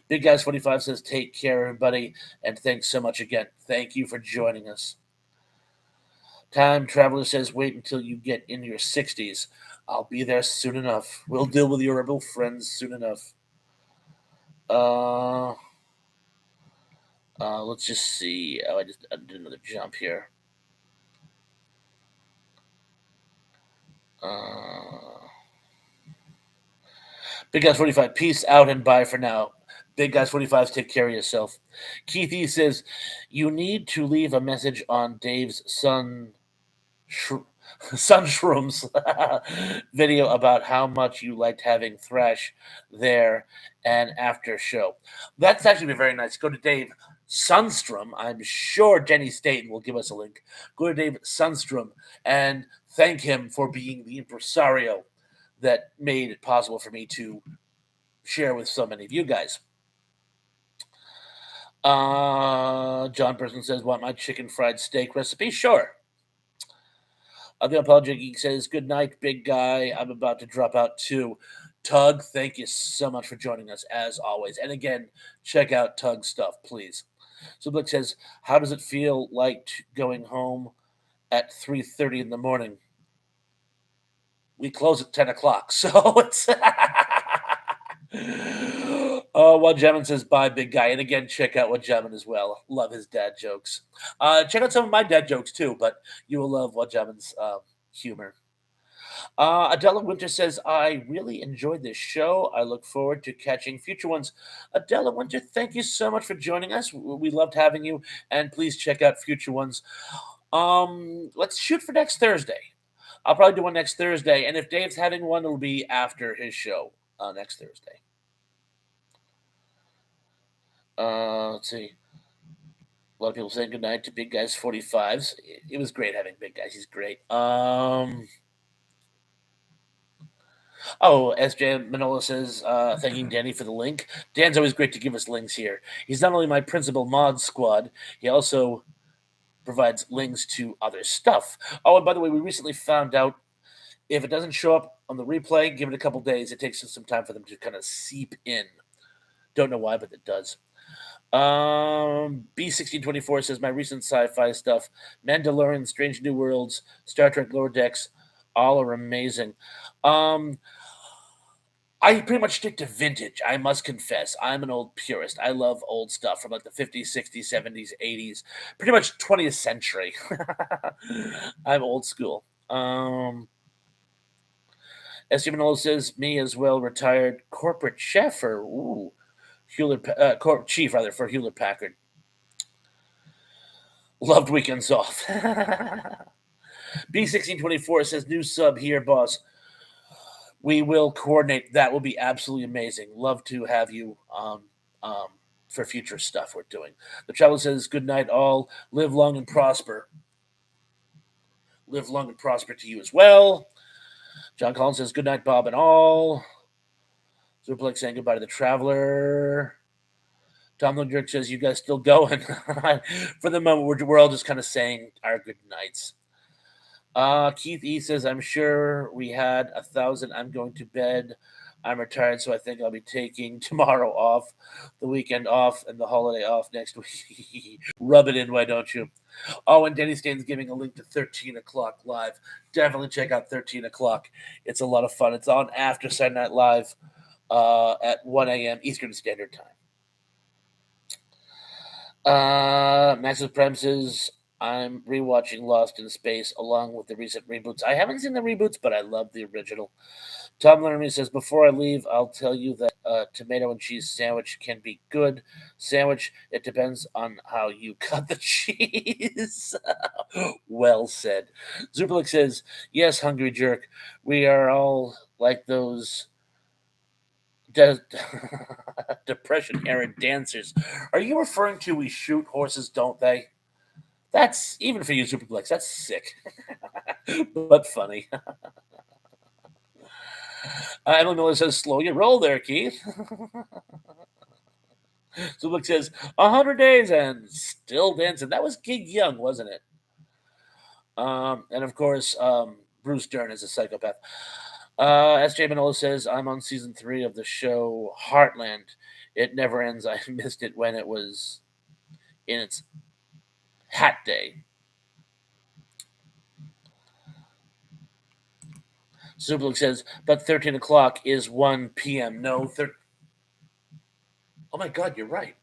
Big Guys 45 says, take care, everybody, and thanks so much again. Thank you for joining us. Time Traveler says, wait until you get in your 60s. I'll be there soon enough. We'll deal with your rebel friends soon enough. Let's just see. Oh, I did another jump here. Big Guys 45, peace out and bye for now. Big Guys 45, take care of yourself. Keith E says, you need to leave a message on Dave's Sun Shrooms video about how much you liked having Thrash there and after show. That's actually very nice. Go to Dave Sunstrom. I'm sure Jenny Staten will give us a link. Go to Dave Sunstrom and thank him for being the impresario that made it possible for me to share with so many of you guys. John Person says, want my chicken fried steak recipe? Sure. The Apologetic Geek says, good night, big guy. I'm about to drop out too. Tug, thank you so much for joining us, as always. And again, check out Tug's stuff, please. So Blick says, how does it feel like going home at 3:30 in the morning? We close at 10 o'clock, so it's... Wajamin says, bye, big guy. And again, check out Wajamin as well. Love his dad jokes. Check out some of my dad jokes, too, but you will love Wajamin's humor. Adela Winter says, I really enjoyed this show. I look forward to catching future ones. Adela Winter, thank you so much for joining us. We loved having you, and please check out future ones. Let's shoot for next Thursday. I'll probably do one next Thursday, and if Dave's having one, it'll be after his show next Thursday. Let's see. A lot of people saying goodnight to Big Guys 45s. It was great having Big Guys. He's great. SJ Manola says, thanking Danny for the link. Dan's always great to give us links here. He's not only my principal mod squad, he also provides links to other stuff. Oh, and by the way, we recently found out if it doesn't show up on the replay, give it a couple days. It takes some time for them to kind of seep in. Don't know why, but it does. B1624 says, my recent sci-fi stuff, Mandalorian, Strange New Worlds, Star Trek Lower Decks, all are amazing. I pretty much stick to vintage, I must confess. I'm an old purist. I love old stuff from like the 50s, 60s, 70s, 80s, pretty much 20th century. I'm old school. S. Manolo says, me as well, retired corporate chef for Hewlett, chief rather, for Hewlett Packard. Loved weekends off. B1624 says, new sub here, boss. We will coordinate. That will be absolutely amazing. Love to have you for future stuff we're doing. The Traveler says, good night, all. Live long and prosper. Live long and prosper to you as well. John Collins says, good night, Bob and all. Zuplex saying goodbye to the Traveler. Tom Lundrick says, you guys still going? For the moment, we're all just kind of saying our good nights. Keith E says, I'm sure we had 1,000. I'm going to bed. I'm retired, so I think I'll be taking tomorrow off, the weekend off, and the holiday off next week. Rub it in, why don't you? Oh, and Denny Stain's giving a link to 13 o'clock live. Definitely check out 13 o'clock. It's a lot of fun. It's on after Saturday Night Live at 1 a.m. Eastern Standard Time. Massive Premises I'm rewatching Lost in Space along with the recent reboots. I haven't seen the reboots, but I love the original. Tom Lermy says, before I leave, I'll tell you that tomato and cheese sandwich can be good. Sandwich, it depends on how you cut the cheese. Well said. Zuplik says, yes, hungry jerk. We are all like those de- depression era dancers. Are you referring to we shoot horses, don't they? That's, even for you, Superplex, that's sick. But funny. Emily Miller says, slow your roll there, Keith. Zubik says, 100 days and still dancing. That was Gig Young, wasn't it? And of course, Bruce Dern is a psychopath. S.J. Manola says, I'm on season 3 of the show Heartland. It never ends. I missed it when it was in its hat day. Zublik says, but 13 o'clock is 1 p.m. No, oh my God, you're right.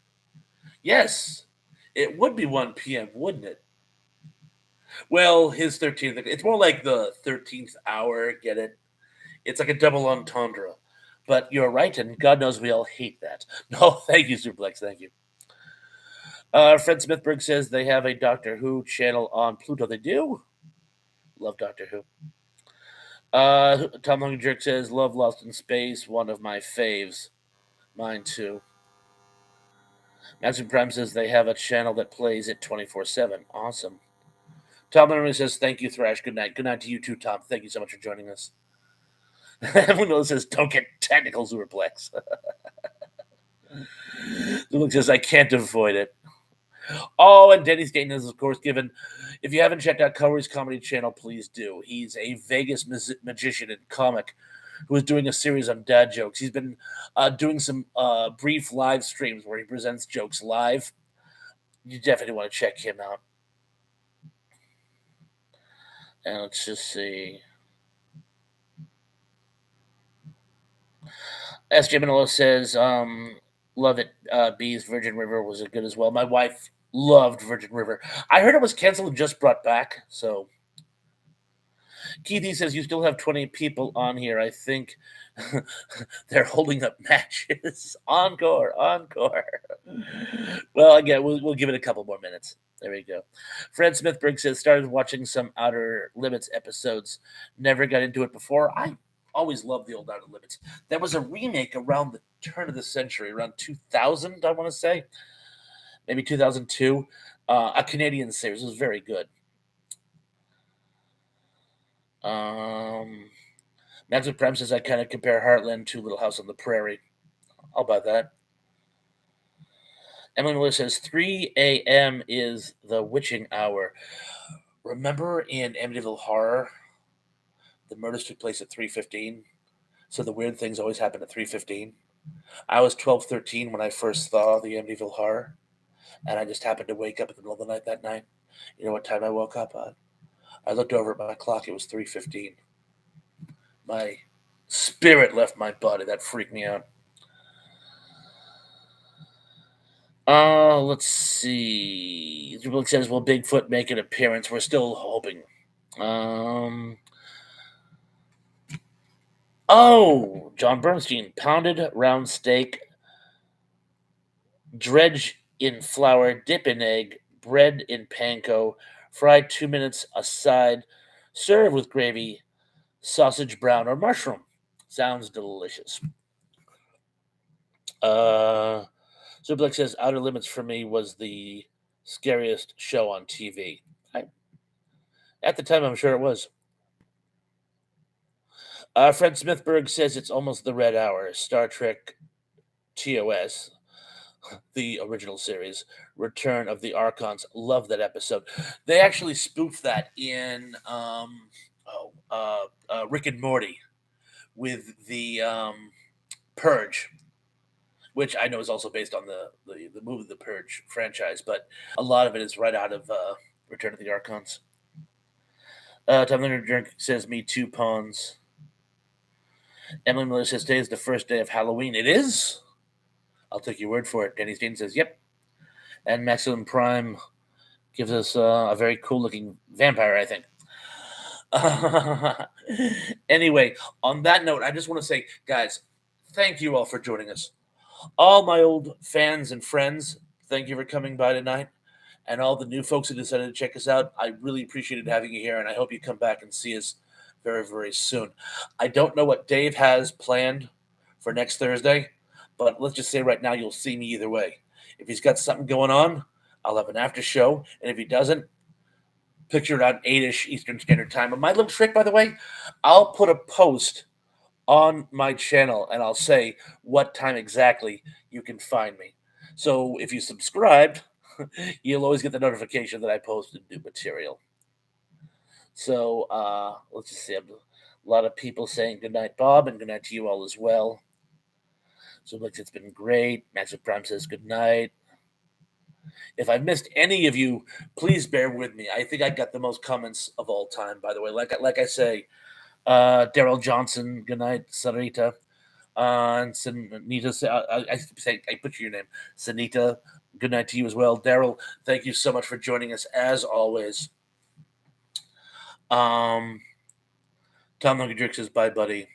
Yes, it would be 1 p.m., wouldn't it? Well, his 13th, it's more like the 13th hour, get it? It's like a double entendre. But you're right, and God knows we all hate that. No, thank you, Superplex, thank you. Fred Smithberg says they have a Doctor Who channel on Pluto. They do? Love Doctor Who. Tom Long Jerk says, love Lost in Space, one of my faves. Mine too. Maxim Prime says they have a channel that plays it 24/7. Awesome. Tom Lerman says, thank you, Thrash. Good night. Good night to you too, Tom. Thank you so much for joining us. Everyone else says, don't get technical, Superplex. Luke says, I can't avoid it. Oh, and Denny Staten is, of course, given. If you haven't checked out Cowie's comedy channel, please do. He's a Vegas magician and comic who is doing a series on dad jokes. He's been doing some brief live streams where he presents jokes live. You definitely want to check him out. And let's just see. S.J. Manolo says, love it. Bees Virgin River was good as well. My wife loved Virgin River. I heard it was canceled and just brought back. So Keithy says you still have 20 people on here. I think they're holding up matches. Encore, encore. Well, again, we'll give it a couple more minutes. There we go. Fred Smithberg says started watching some Outer Limits episodes. Never got into it before. I always loved the old Outer Limits. There was a remake around the turn of the century, around 2000, I want to say, maybe 2002. A Canadian series. It was very good. Maxwell Prime says I kind of compare Heartland to Little House on the Prairie. I'll buy that. Emily Miller says 3 a.m. is the witching hour. Remember in Amityville Horror, the murders took place at 3:15, so the weird things always happen at 3:15. I was 12, 13 when I first saw the Amityville Horror, and I just happened to wake up in the middle of the night that night. You know what time I woke up on? I looked over at my clock. It was 3:15. My spirit left my body. That freaked me out. Let's see. Republic says, "Will Bigfoot make an appearance?" We're still hoping. Um. Oh, John Bernstein, pounded round steak, dredge in flour, dip in egg, bread in panko, fry 2 minutes aside, serve with gravy, sausage, brown, or mushroom. Sounds delicious. Uh, Zublik says, "Outer Limits for me was the scariest show on TV." At the time, I'm sure it was. Fred Smithberg says it's almost the red hour. Star Trek TOS, the original series, Return of the Archons. Love that episode. They actually spoofed that in Rick and Morty with the Purge, which I know is also based on the movie The Purge franchise, but a lot of it is right out of Return of the Archons. Tom Leonard Drink says, "Me too, pawns." Emily Miller says, "Today is the first day of Halloween." It is? I'll take your word for it. Danny Steen says, "Yep." And Maximum Prime Gives us a very cool looking vampire, I think. Anyway, on that note, I just want to say, guys, thank you all for joining us. All my old fans and friends, thank you for coming by tonight. And all the new folks who decided to check us out, I really appreciated having you here, and I hope you come back and see us very, very soon. I don't know what Dave has planned for next Thursday, but let's just say right now you'll see me either way. If he's got something going on, I'll have an after show, and if he doesn't, picture it on 8-ish Eastern Standard Time. And my little trick, by the way, I'll put a post on my channel and I'll say what time exactly you can find me. So if you subscribed, you'll always get the notification that I posted new material. So let's just see. A lot of people saying good night, Bob, and good night to you all as well. So like it's been great. Max Prime says good night. If I've missed any of you, please bear with me. I think I got the most comments of all time, by the way. Like I say, Daryl Johnson, good night, Sarita. And Sanita, I butcher your name, Sanita. Good night to you as well, Daryl. Thank you so much for joining us as always. Tom Nugget says bye, buddy.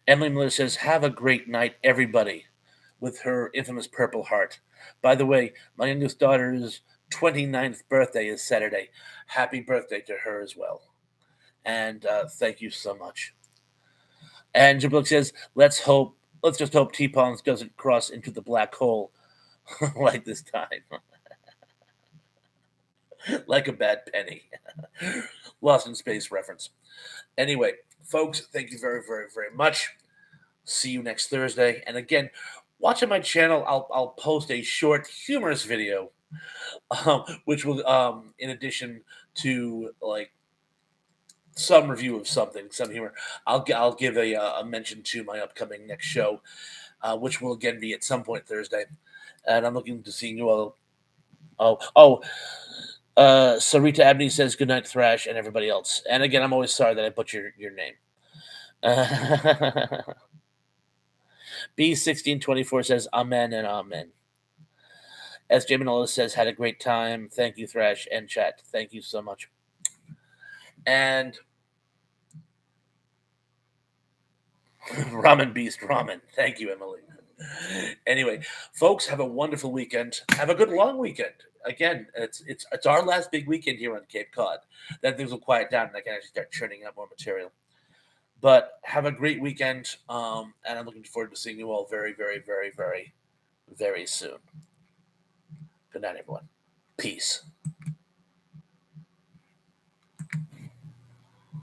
Emily Miller says have a great night, everybody, with her infamous Purple Heart. By the way, my youngest daughter's 29th birthday is Saturday. Happy birthday to her as well. And thank you so much. And Jim says, let's just hope T-Pons doesn't cross into the black hole like this time. Like a bad penny. Lost in Space reference. Anyway, folks, thank you very, very, very much. See you next Thursday. And again, watching my channel, I'll post a short, humorous video, which will, in addition to like some review of something, some humor, I'll give a mention to my upcoming next show, which will again be at some point Thursday. And I'm looking to seeing you all. Sarita Abney says good night, Thrash, and everybody else. And again, I'm always sorry that I butchered your name. B1624 says amen and amen. SJ Manola says had a great time. Thank you, Thrash and chat. Thank you so much. And Ramen Beast Ramen. Thank you, Emily. Anyway, folks, have a wonderful weekend. Have a good long weekend. Again, it's our last big weekend here on Cape Cod. Then things will quiet down and I can actually start churning out more material. But have a great weekend, and I'm looking forward to seeing you all very, very, very, very, very soon. Good night, everyone. Peace.